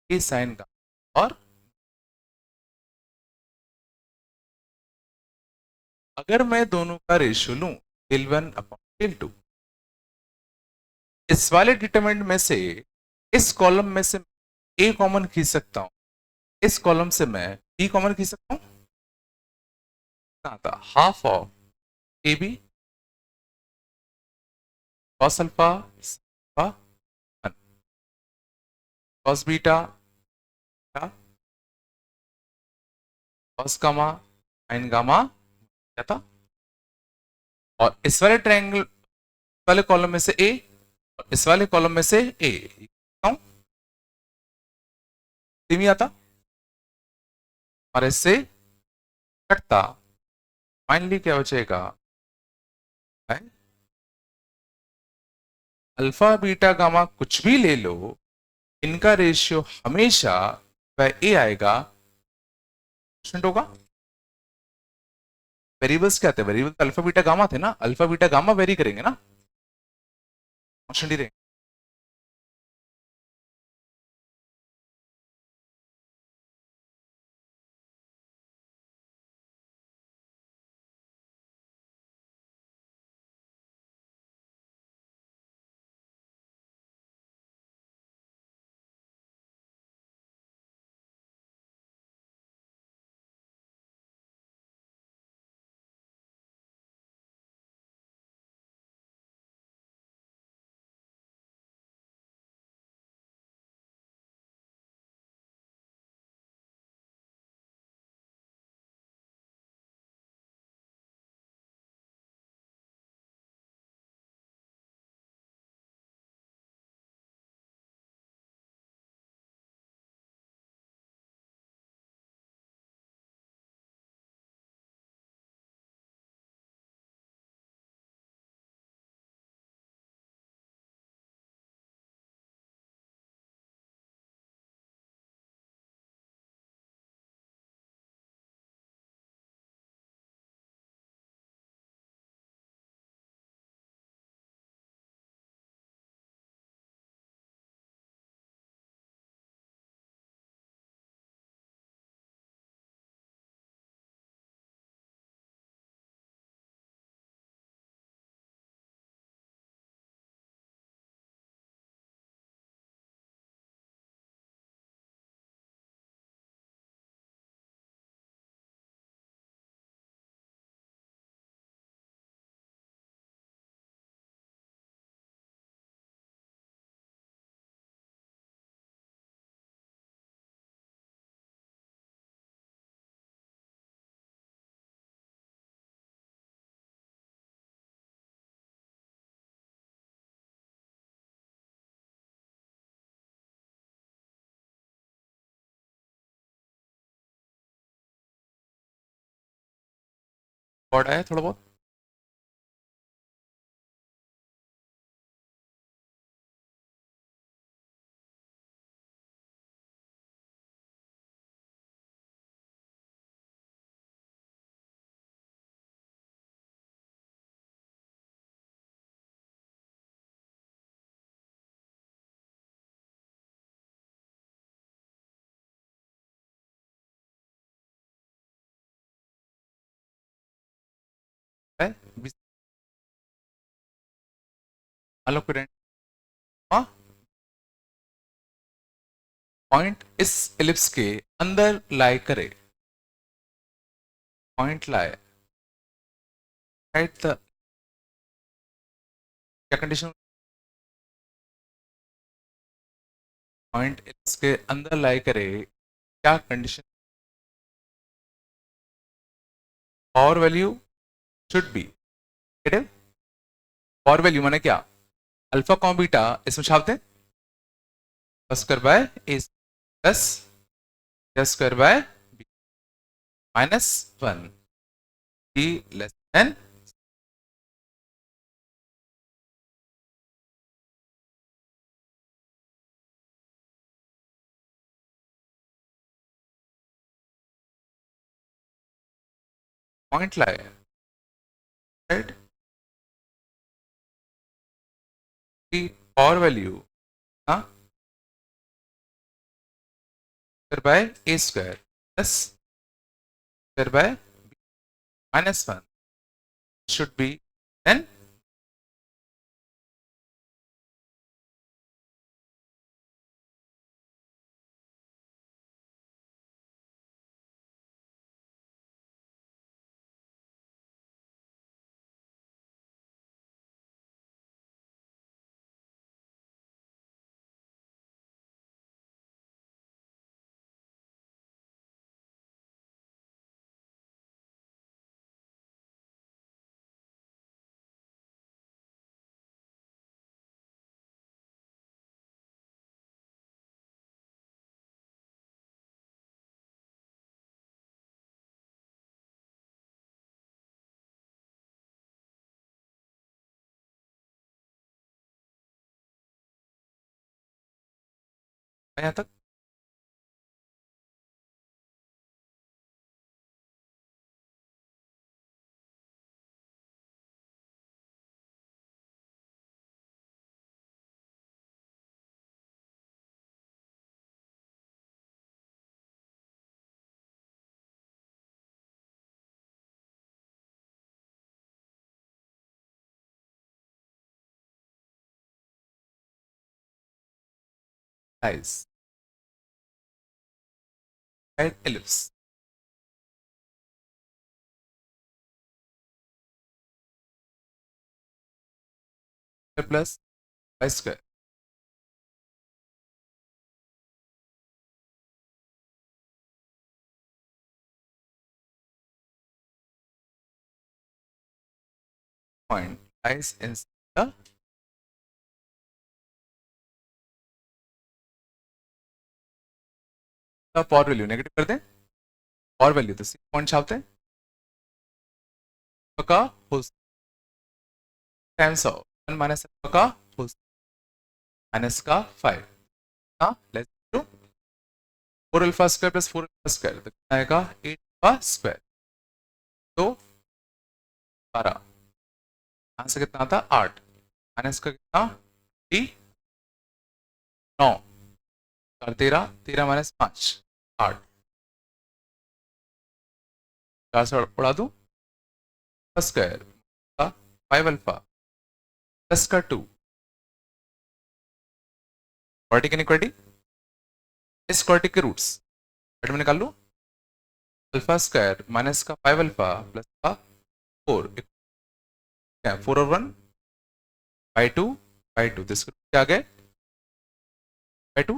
a sine gamma, और अगर मैं दोनों का रेशियो लूं L1 अपॉन L2, इस वाले डिटरमिनेंट में से इस कॉलम में से ए कॉमन खींच सकता हूं, इस कॉलम से मैं बी कॉमन खींच सकता हूं, आता half of A B cos alpha cos beta cos gamma sine gamma, क्या था, और इस वाले ट्रायंगल वाले कॉलम में से ए, और इस वाले कॉलम में से ए, आता और इससे कटता, फाइनली क्या बचेगा, अल्फा बीटा गामा कुछ भी ले लो, इनका रेशियो हमेशा वह ए आएगा, होगा। वेरिएबल्स क्या थे, वेरिएबल अल्फा बीटा गामा थे ना, अल्फा बीटा गामा वेरी करेंगे ना, कांस्टेंट ही रहेंगे। वर्ड आया थोड़ा बहुत? है मान लो कोई पॉइंट इस एलिप्स के अंदर लाई करे, पॉइंट लाई राइट द, क्या कंडीशन? पॉइंट एलिप्स के अंदर लाई करे, क्या condition? Power value should be negative. Power value माने क्या? अल्फा कॉम बीटा इसमें छापते हैं square by a plus square by b minus one, b less than point lie right की पावर वैल्यू हाँ square by A square plus square by minus one should be then यहाँ तक size right ellipse plus y square point lies in the power value negative कर दें, पावर वैल्यू तो सी पॉइंट छापते हैं का whole times of one minus का होल माइनस का फाइव हाँ less two four alpha square plus four alpha square तो कितना आएगा एट अल्फा स्क्वायर तो 12 यहाँ से कितना आता आठ माइनस का कितना डी नौ और तेरह तेरह माइनस पाँच आठ चार से उड़ा दूं स्क्वायर का फाइव अल्फा प्लस का टू क्वाड्रेटिक इनइक्वालिटी इस क्वाड्रेटिक के रूट्स में निकाल लूं अल्फा स्क्वायर माइनस का फाइव अल्फा प्लस का फोर फोर और वन बाई टू तो क्या आ गए बाई टू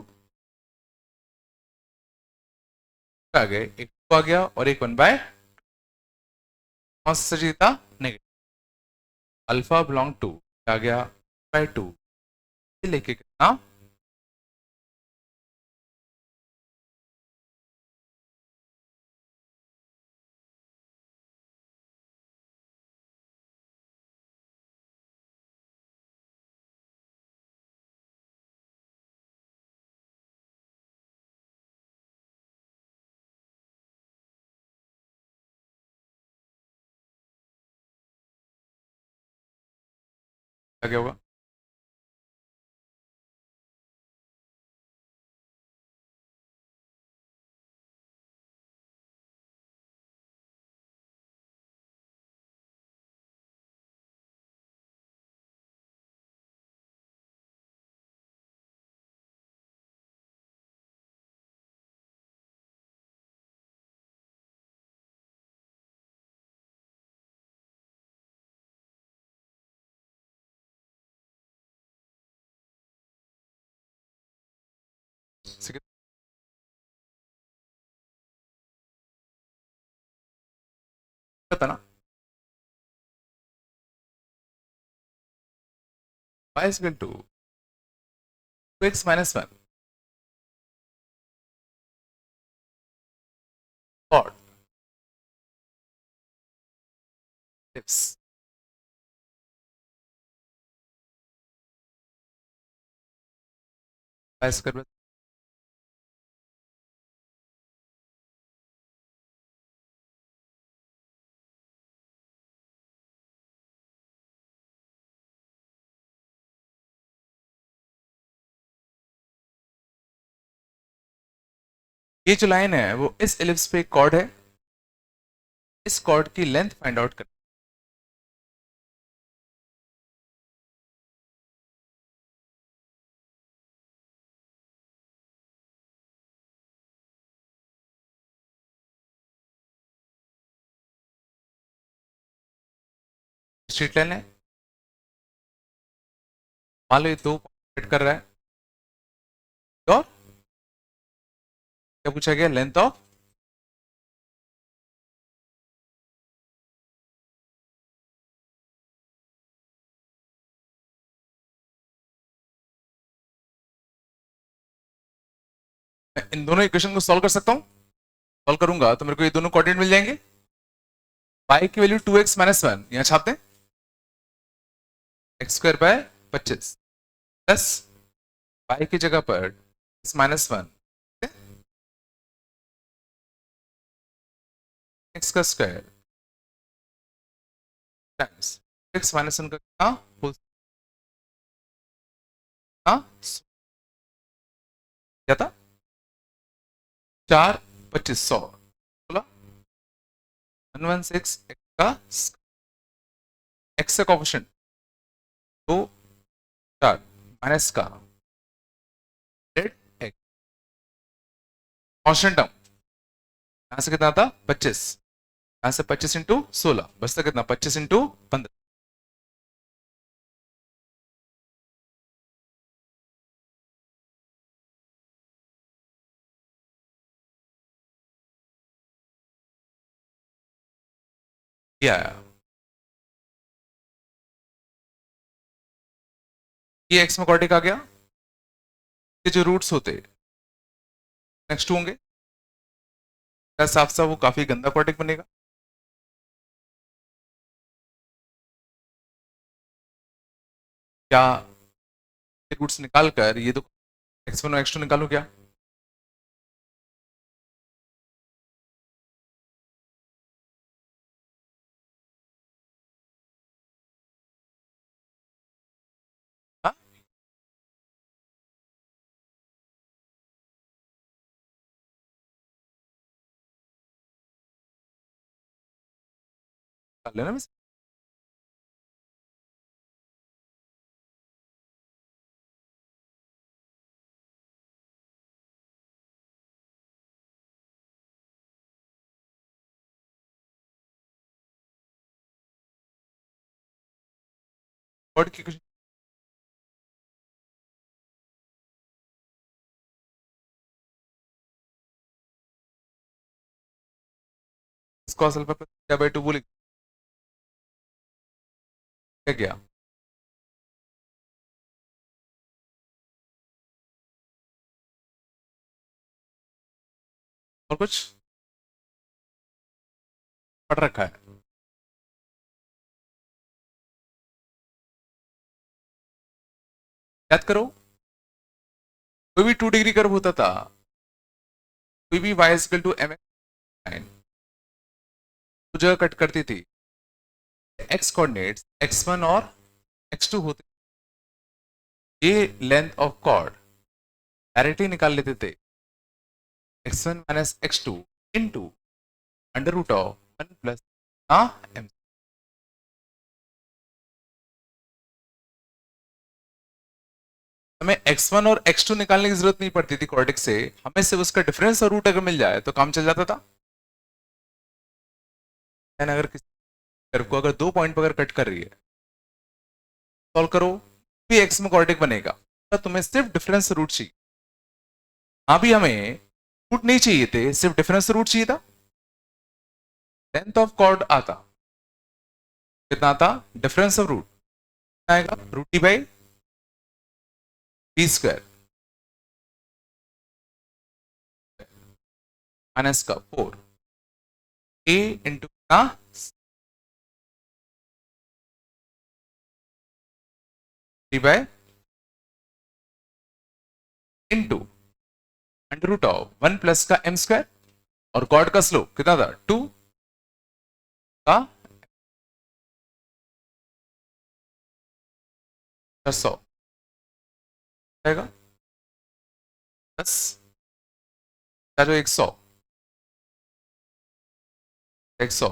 आ गए एक टू आ गया और एक वन बाय कौन सा जीता नेगेटिव अल्फा बिलोंग टू आ गया बाय टू लेके कितना क्या होगा? पता ना, y is equal to 2x minus 1 or tips y square। ये जो लाइन है वो इस एलिप्स पे एक कॉर्ड है, इस कॉर्ड की लेंथ फाइंड आउट कर। स्ट्रेट लाइन है, मान लो ये दो पॉइंट कर रहा है, तो क्या पूछा गया? लेंथ ऑफ मैं इन दोनों इक्वेशन को सॉल्व कर सकता हूं। सॉल्व करूंगा तो मेरे को ये दोनों कोऑर्डिनेट मिल जाएंगे। y की वैल्यू 2x माइनस 1 यहां छापते हैं, x square bye 25 plus y की जगह पर x माइनस 1 एक्स का स्क्वायर टाइम्स x माइनस 1 का कितना होल, हाँ क्या था? 4 25 100 बोला 116 x का x का कोफिशिएंट 2 4 माइनस का x कांस्टेंट टर्म यहां से कितना था 25, यहां से 25 इंटू 16 बचता कितना 25 इंटू 15। ये आया, ये एक्स में कॉर्डिक आ गया। ये जो रूट्स होते नेक्स्ट होंगे, साफ साफ वो काफी गंदा कॉर्डिक बनेगा। क्या रूट्स निकाल कर ये तो x1 और x2 निकालू क्या? हाँ कर लेना बस। कॉर्ड की कुछ cos alpha plus beta by 2 बोले क्या किया? और कुछ पढ़ रखा है? याद करो, कोई भी 2 डिग्री कर्व होता था, कोई भी y equal to mx line जगह कट करती थी, x कोऑर्डिनेट्स x1 और x2 होते ये लेंथ ऑफ कॉर्ड डायरेक्टली निकाल लेते थे x1 minus x2 into under root of 1 plus m। हमें x1 और x2 निकालने की जरूरत नहीं पड़ती थी कॉर्डिक से, हमें सिर्फ उसका डिफरेंस और रूट अगर मिल जाए तो काम चल जाता था। अगर किसी कर्व को अगर 2 पॉइंट पर अगर कट कर रही है, सॉल्व करो, भी एक्स में कॉर्डिक बनेगा, तो तुम्हें सिर्फ डिफरेंस रूट चाहिए। अभी हमें रूट नहीं चाहिए थे, सिर्फ डिफरेंस रूट चाहिए था। लेंथ ऑफ कॉर्ड आता कितना आता, डिफरेंस ऑफ रूट आएगा root t by b square minus का 4 a इंटू ना t by into under root of 1 plus का m स्क्वायर, और कॉर्ड का स्लोप कितना था 2 का 600 आएगा 10 का जो 100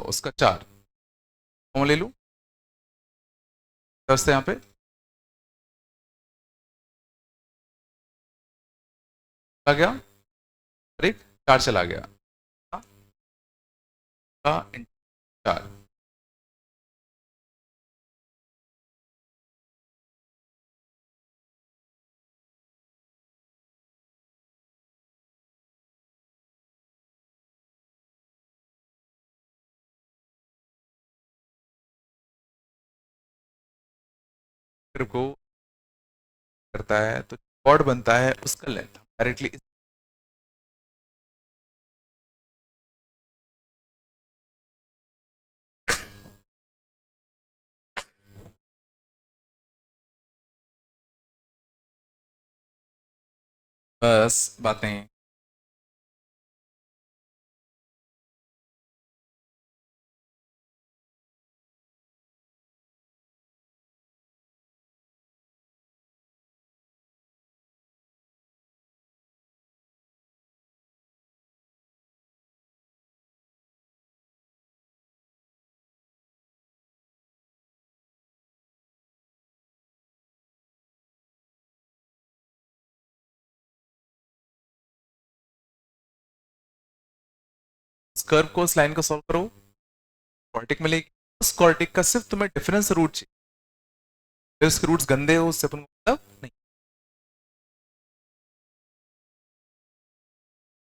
उसका 4 ले लू 10 से यहाँ पे आ गया, और एक 4 चला गया का 4। को करता है तो कॉर्ड बनता है उसका लेंथ डायरेक्टली बस बातें। इस कर्व को, इस लाइन को सॉल्व करो, कॉर्टिक मिलेगी। उस कॉर्टिक का सिर्फ तुम्हें डिफरेंस रूट चाहिए, फिर उसके रूट्स गंदे हो उससे अपन को मतलब नहीं।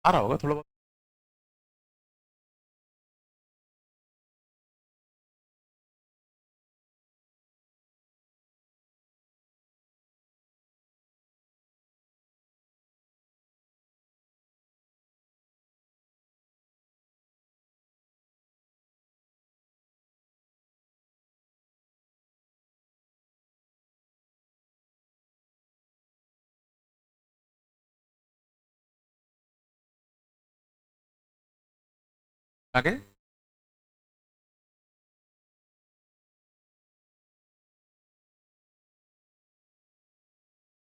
आ रहा होगा थोड़ा बहुत। आगे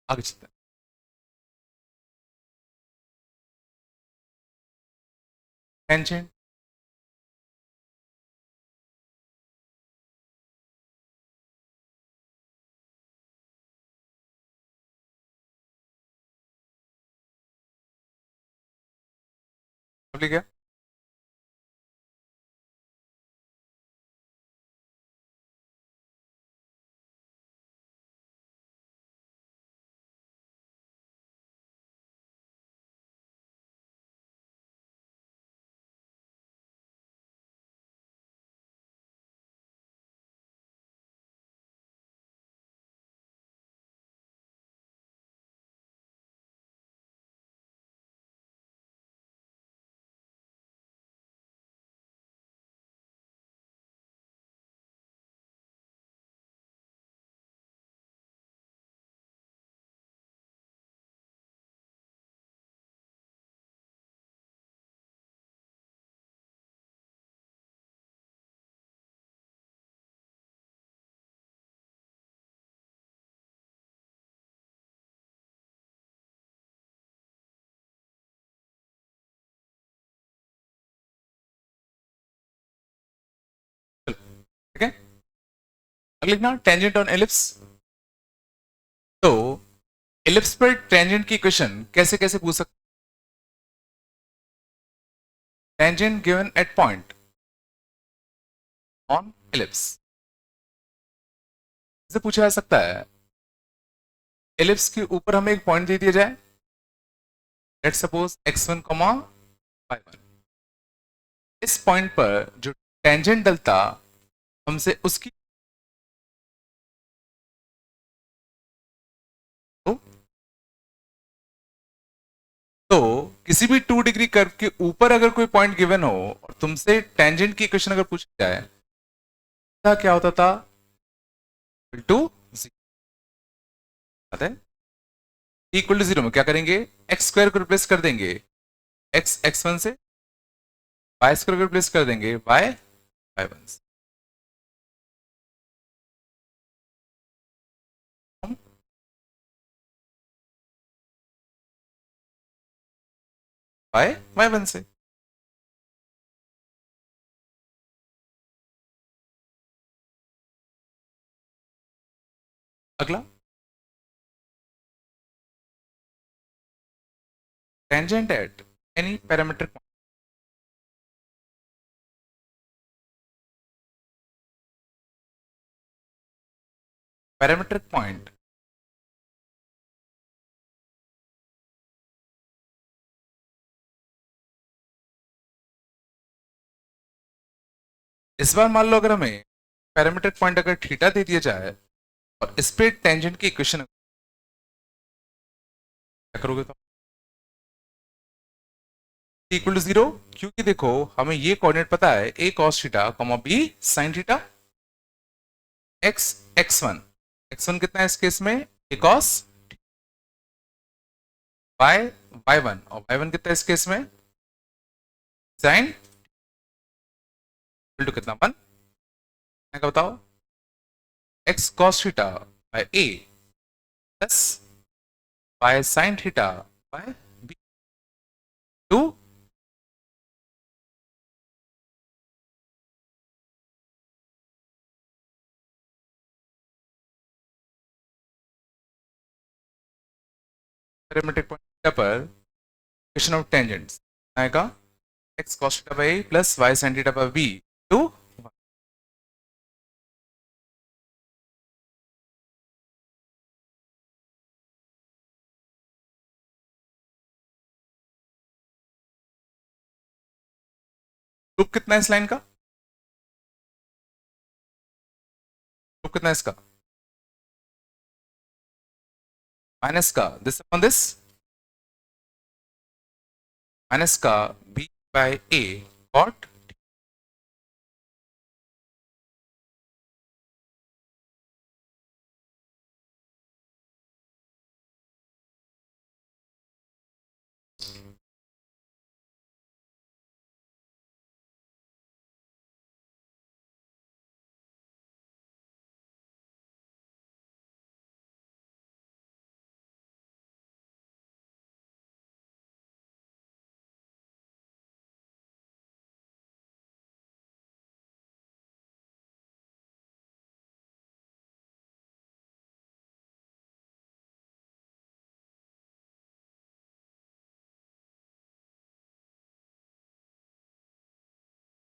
आगे चलते हैं। टेंजेंट क्या, अगले लिखना टेंजेंट ऑन एलिप्स। तो एलिप्स पर टेंजेंट की इक्वेशन कैसे कैसे पूछ सकते? Tangent given at point on ellipse से पूछा जा सकता है। एलिप्स के ऊपर हमें एक पॉइंट दे दिया जाए, let suppose x1 comma y1। इस पॉइंट पर जो टेंजेंट डलता हमसे उसकी तो किसी भी 2 डिग्री कर्व के ऊपर अगर कोई पॉइंट गिवन हो और तुमसे टेंजेंट की इक्वेशन अगर पूछी जाए, क्या होता था? टू इक्वल टू जीरो में क्या करेंगे? एक्स स्क्वायर को रिप्लेस कर देंगे x1 से, वाई स्क्वायर को रिप्लेस कर देंगे y1 से। y1 से। अगला tangent at any parametric point इस बार मान लो अगर हमें पैरामीट्रिक पॉइंट अगर थीटा दे दिया जाए और इस पे टेंजेंट की इक्वेशन क्या करोगे? तो इक्वल टू जीरो, क्योंकि देखो हमें ये कोऑर्डिनेट पता है a cos theta comma b sin theta. x1 कितना है इस केस में? a cos y1 और y1 कितना है इस केस में? sin इक्वल टू कितना? 1। क्या बताओ? x cos theta by a plus y sin theta by b to parametric point पर इक्वेशन ऑफ टेंजेंट्स आएगा x cos theta by a plus y sin theta by b to group कितना है इस लाइन का? ग्रुप कितना है इसका? माइनस का दिस अपॉन दिस, माइनस का b बाय a कॉट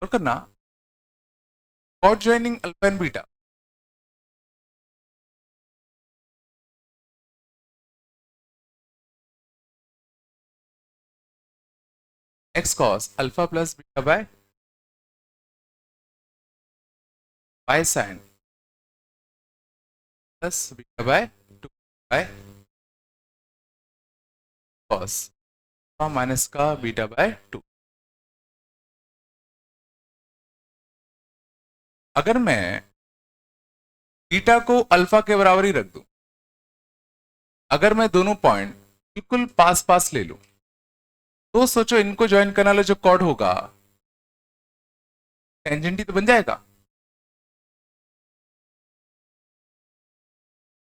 और करना कॉट joining alpha and beta. x cos alpha plus beta by y sin plus beta by 2 by cos minus का बीटा बाय 2। अगर मैं बीटा को अल्फा के बराबर ही रख दूं, अगर मैं दोनों पॉइंट बिल्कुल पास पास ले लूं, तो सोचो इनको ज्वाइन करने वाला जो कॉर्ड होगा टेंजेंट ही तो बन जाएगा।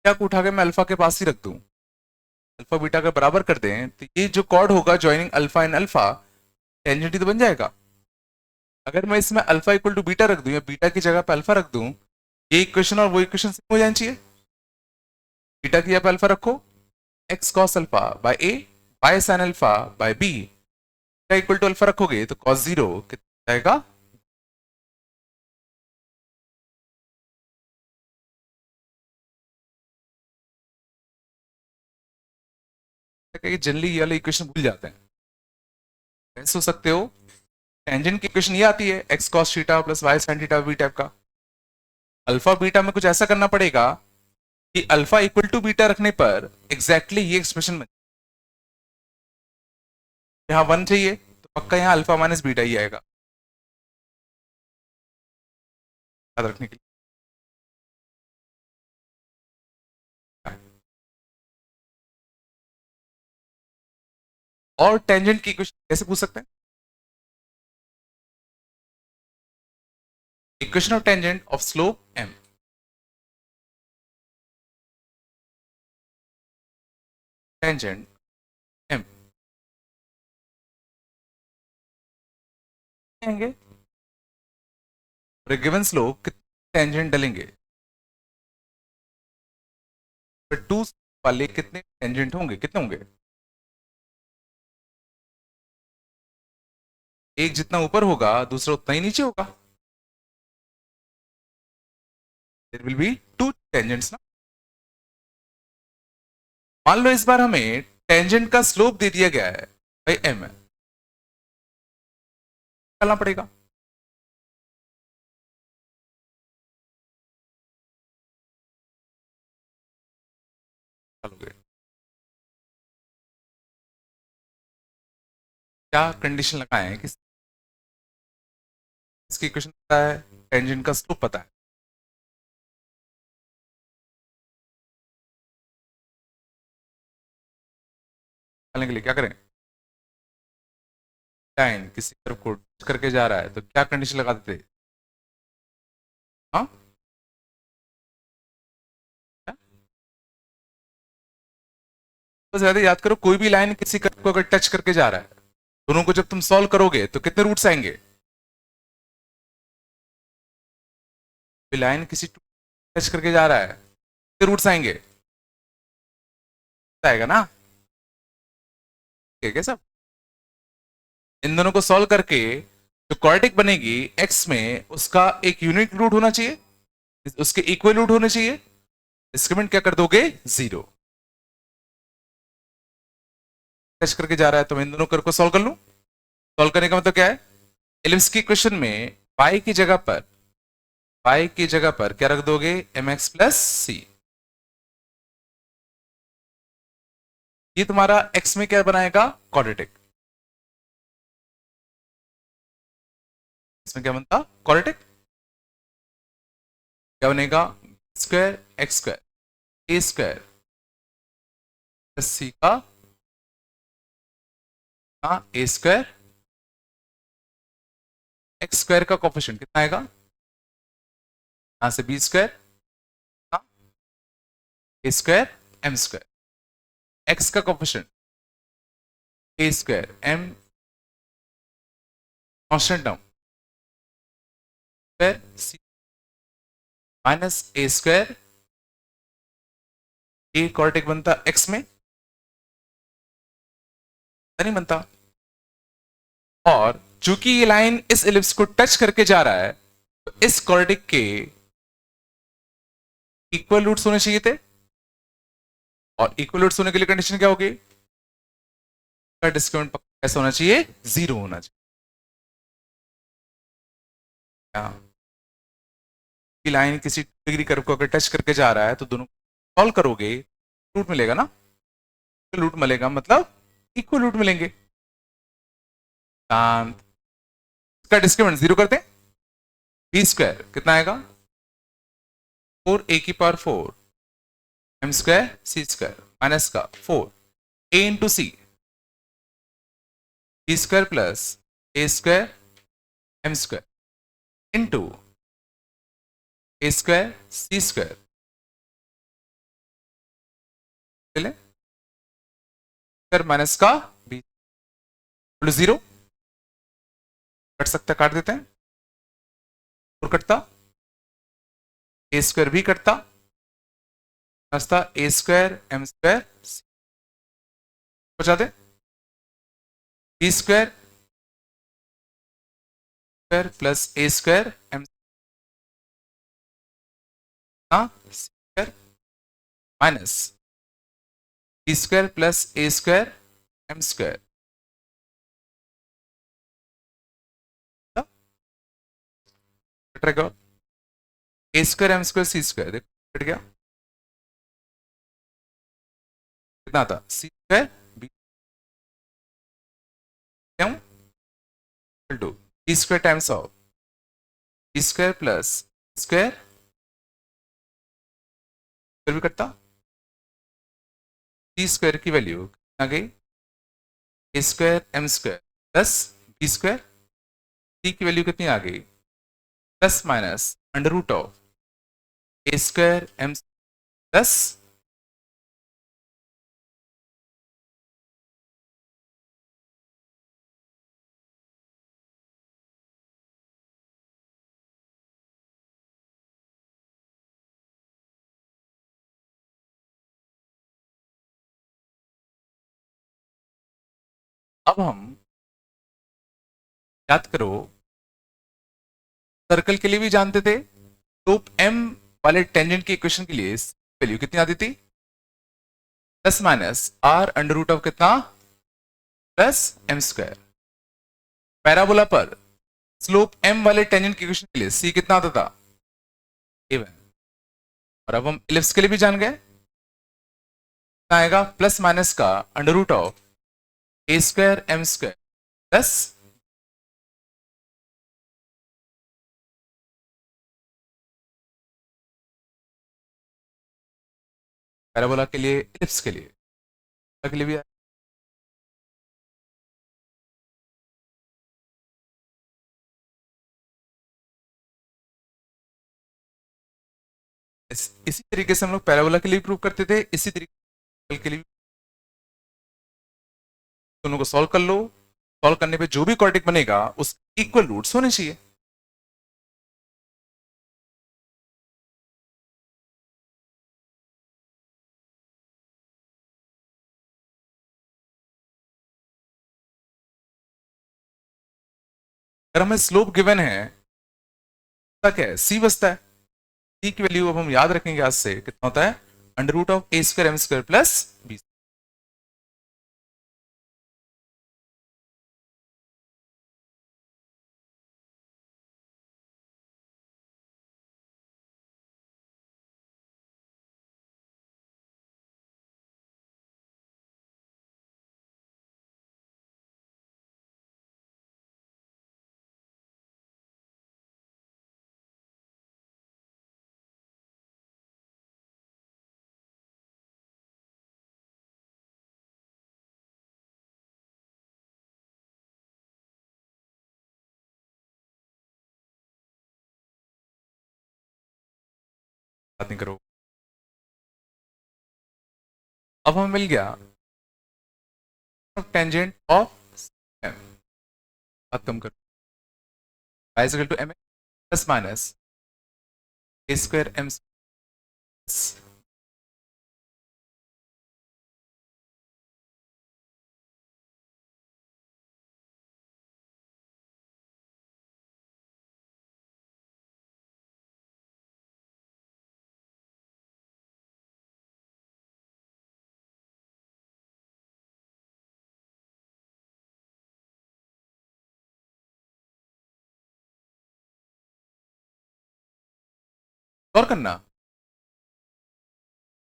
बीटा को उठा के मैं अल्फा के पास ही रख दूं, अल्फा बीटा के बराबर कर दें, तो ये जो कॉर्ड होगा joining alpha and alpha tangent ही तो बन जाएगा। अगर मैं इसमें अल्फा इक्वल टू बीटा रख दूं या बीटा की जगह पे अल्फा रख दूं, ये इक्वेशन और वो इक्वेशन सेम हो जानी चाहिए। बीटा की आप अल्फा रखो, x cos alpha by A by sine alpha by B equal to alpha रखोगे तो कॉस जीरो कितना आएगा, जनरली ये वाले इक्वेशन भूल जाते हैं। कैसे हो सकते हो, टेंजेंट की इक्वेशन ये आती है x cos theta plus y sine theta b type का। अल्फा बीटा में कुछ ऐसा करना पड़ेगा कि अल्फा इक्वल टू बीटा रखने पर एग्जैक्टली ये एक्सप्रेशन बन, यहाँ वन चाहिए तो पक्का यहाँ अल्फा माइनस बीटा ही आएगा, याद रखने के लिए। और टेंजेंट की इक्वेशन कैसे पूछ सकते हैं, equation of tangent of slope m, tangent m आएंगे और गिवन स्लोप कितने टेंजेंट डलेंगे, फिर टू वाले कितने टेंजेंट होंगे, कितने होंगे, एक जितना ऊपर होगा दूसरा उतना ही नीचे होगा, there will be two tangents ना। मान लो इस बार हमें टेंजेंट का स्लोप दे दिया गया है भाई एम है, करना पड़ेगा, चलोगे क्या कंडीशन लगाए हैं कि इसकी इक्वेशन पता है, टेंजेंट का स्लोप पता है, निकालने के लिए क्या करें, लाइन किसी कर्व को टच करके जा रहा है तो क्या कंडीशन लगा देते, हाँ क्या? बस ज्यादा याद करो, कोई भी लाइन किसी कर्व को अगर टच करके जा रहा है, दोनों को जब तुम सॉल्व करोगे तो कितने रूट्स आएंगे, लाइन किसी टच करके जा रहा है कितने रूट्स आएंगे, आएगा ना, ठीक है सब। इन दोनों को सॉल्व करके जो क्वाड्रेटिक बनेगी एक्स में उसका एक यूनिक रूट होना चाहिए, उसके इक्वल रूट होने चाहिए, डिस्क्रिमिनेंट क्या कर दोगे, जीरो, टच करके जा रहा है तो मैं इन दोनों कर्व को सॉल्व कर लूं, सॉल्व करने का मतलब क्या है, एलिप्स की इक्वेशन में पाई की जगह पर क्या रख दोगे, एम एक्स प्लस सी, ये तुम्हारा एक्स में क्या बनाएगा, क्वाड्रेटिक, इसमें क्या बनता, क्वाड्रेटिक, क्या बनेगा, square x square a square plus c का ए स्क्वायर, एक्स स्क्वायर का कोफिशिएंट कितना आएगा, यहां से b square a square M square, x का coefficient a square m constant term square c minus a square, a quadratic बनता एक्स में नहीं बनता, और चूंकि ये लाइन इस एलिप्स को टच करके जा रहा है तो इस क्वाड्रेटिक के इक्वल रूट्स होने चाहिए थे, और इक्वल रूट्स होने के लिए कंडीशन क्या होगी, डिस्क्रिमिनेंट कैसा होना चाहिए, जीरो होना चाहिए, लाइन किसी डिग्री कर्व को अगर टच करके जा रहा है तो दोनों सॉल्व करोगे रूट मिलेगा ना, रूट मिलेगा मतलब इक्वल रूट मिलेंगे, शांत, इसका डिस्क्रिमिनेंट जीरो करते हैं, बी स्क्वायर कितना आएगा, फोर ए की power four M square C square minus का four A into C, B square plus A square M square into A square C square, minus का बी जीरो, कट सकता, काट देते हैं, और कटता ए स्क्वायर भी कटता, रास्ता ए स्क्वायर एम स्क्वायर हो जाते, B square square plus A square M square minus B square plus A square M square कट रहेगा, A square M square C square देखो कट गया, कितना था C square B two B square times of B square plus square भी कटता, सी स्क्वायर की वैल्यू आ गई A square M square plus B square, C की वैल्यू कितनी आ गई plus minus under root of A square m plus अब हम याद करो सर्कल के लिए भी जानते थे, स्लोप m वाले टेंजेंट की इक्वेशन के लिए वैल्यू कितनी आती थी plus minus r under root of कितना प्लस एम स्क्वायर, पैराबोला पर स्लोप m वाले टेंजेंट की इक्वेशन के लिए c कितना आता था a1, और अब हम इलिप्स के लिए भी जान गए, कितना आएगा प्लस माइनस का under root of A square M square plus parabola के लिए इलिप्स के लिए भी इसी तरीके से हम लोग पैराबोला के लिए प्रूव करते थे, इसी तरीके के लिए दोनों को सॉल्व कर लो, सॉल्व करने पे जो भी क्वाड्रेटिक बनेगा उस इक्वल रूट्स होने चाहिए। अगर हमें स्लोप गिवन है तक है सी बचता है, सी की वैल्यू अब हम याद रखेंगे आज से कितना होता है under root of A square M square plus b. बात नहीं करो, अब हमें मिल गया टेंजेंट ऑफ एम, बात कम करो y is equal to m plus minus a square m और करना।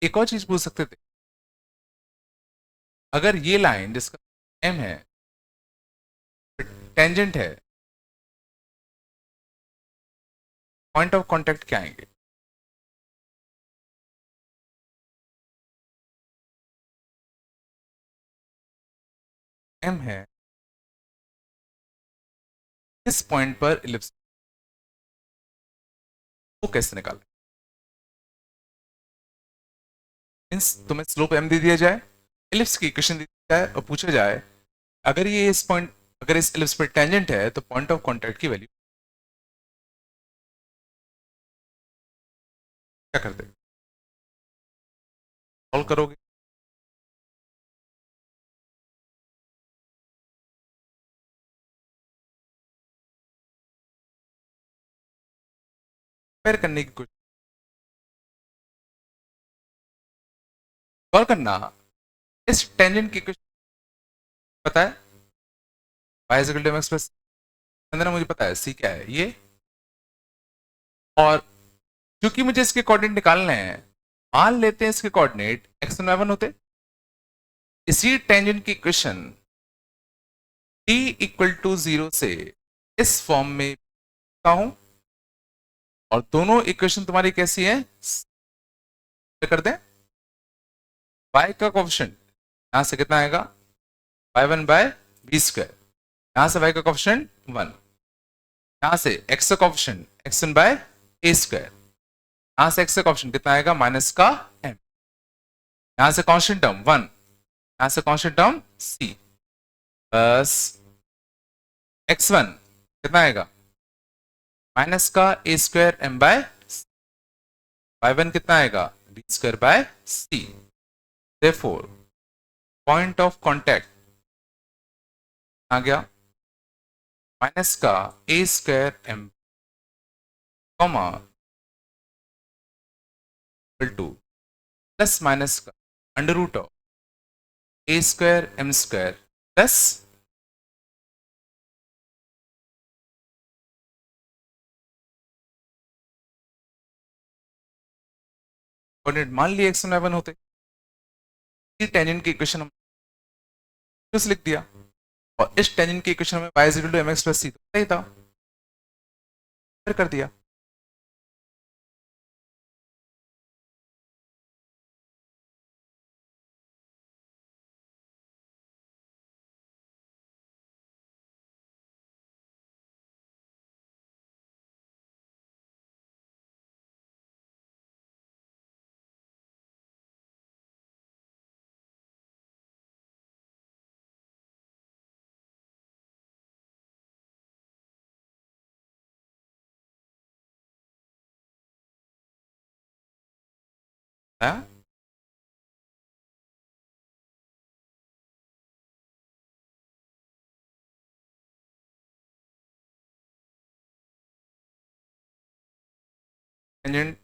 एक और चीज पूछ सकते थे, अगर ये लाइन जिसका एम है टेंजेंट है, पॉइंट ऑफ कांटेक्ट क्या आएंगे? एम है, इस पॉइंट पर इलिप्स, वो कैसे निकालें? मींस तुम्हें स्लोप एम दे दिया जाए, इलिप्स की इक्वेशन दी जाए और पूछा जाए अगर ये इस पॉइंट, अगर इस इलिप्स पर टेंजेंट है तो पॉइंट ऑफ कांटेक्ट की वैल्यू क्या करते, सॉल्व करोगे, कंपेयर करने की कोशिश, सॉल्व करना। इस टेंजेंट की कुछ पता है, y is equal to mx plus, अंदर मुझे पता है c क्या है ये, और क्योंकि मुझे इसके कोऑर्डिनेट निकालने हैं, मान लेते हैं इसके कोऑर्डिनेट x1 y1 होते, इसी टेंजेंट की इक्वेशन t इक्वल टू 0 से इस फॉर्म में लिखता हूं, और दोनों इक्वेशन तुम्हारी कैसी है, कर दें, y का कोफिशिएंट यहां से कितना आएगा, y1 बाय बी स्क्वायर, यहां से y का कोफिशिएंट 1, यहां से x का कोफिशिएंट x1 बाय ए स्क्वायर, यहां से x का कोफिशिएंट कितना आएगा माइनस का m, यहां से कांस्टेंट टर्म 1, यहां से कांस्टेंट टर्म c, बस x1 कितना आएगा माइनस का ए स्क्वायर m बाय, y1 कितना आएगा B square by c, therefore point of contact आ गया माइनस का ए square m comma equal to plus minus का under root of A square m square plus, coordinate मान लिए x1 y1 होते, टेंजेंट की इक्वेशन हम लिख दिया, और इस टेंजेंट की इक्वेशन में y is equal to mx plus c तो सही था, फिर कर दिया। है? टेंजेंट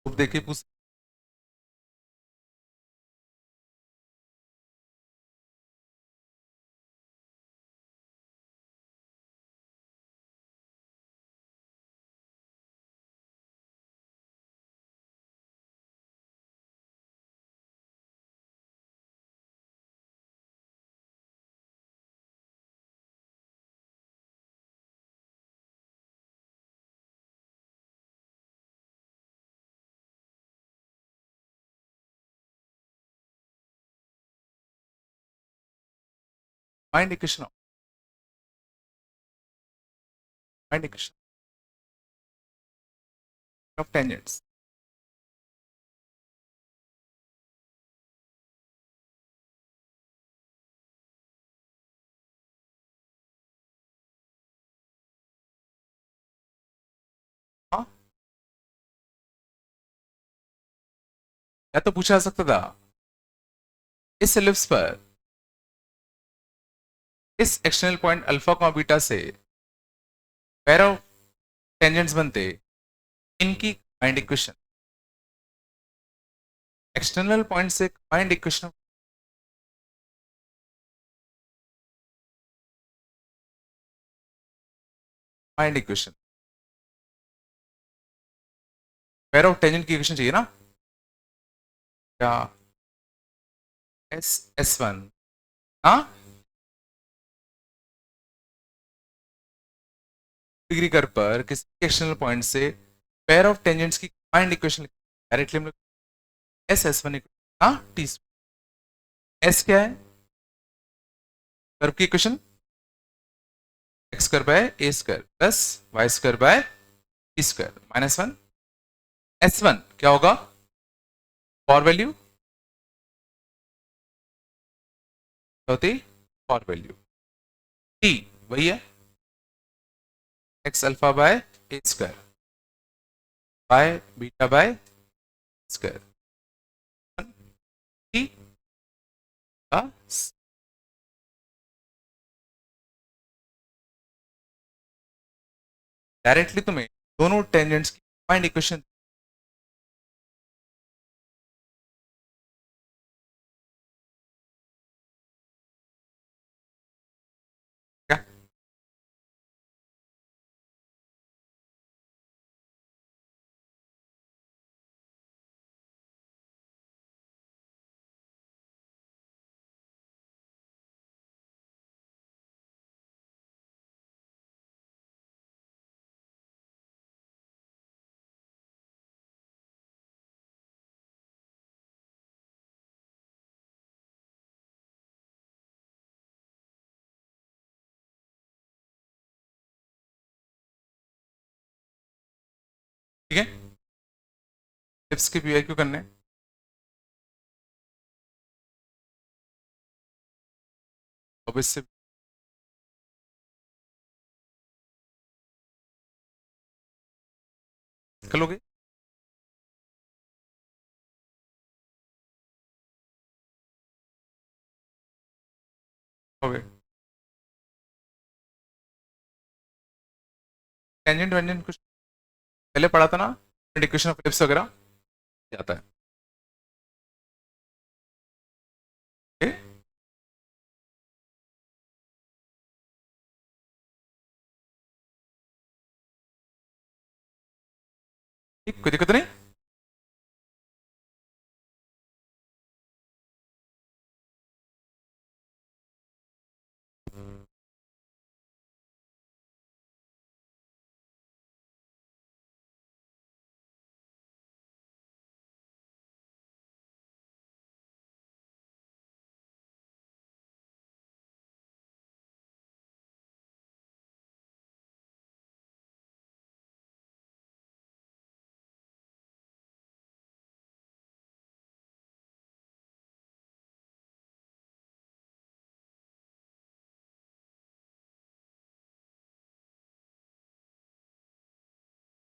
खूब देखिए पूछ, mind equation, mind equation of tangents, हाँ, या तो पूछा जा सकता था इस एलिप्स पर इस एक्सटर्नल पॉइंट अल्फा का बीटा से पेयर ऑफ टेंजेंट्स बनते, इनकी माइंड इक्वेशन, एक्सटर्नल पॉइंट से mind equation, mind equation pair of tangent की इक्वेशन चाहिए ना, क्या S1, हाँ, डिग्री कर पर किसी एक्सटर्नल पॉइंट से पेयर ऑफ टेंजेंट्स की माइंड इक्वेशन डायरेक्टली हम लोग S1 हाँ टी, S क्या है कर्व की equation, x square by A square plus Y square by t square minus 1, S1 क्या होगा फॉर वैल्यू होती, फॉर वैल्यू टी वही है x alpha by A square by beta by square t का डायरेक्टली तुम्हें दोनों टेंजेंट्स की फाइंड इक्वेशन क्या ठीक है टिप्स के पीआईक्यू करने हैं। अब इससे कर लोगे ओके टेंजेंट वेंजेंट कुछ पहले पढ़ा था ना इक्वेशन ऑफ टिप्स वगैरह आता है ओके ठीक कोई दिक्कत नहीं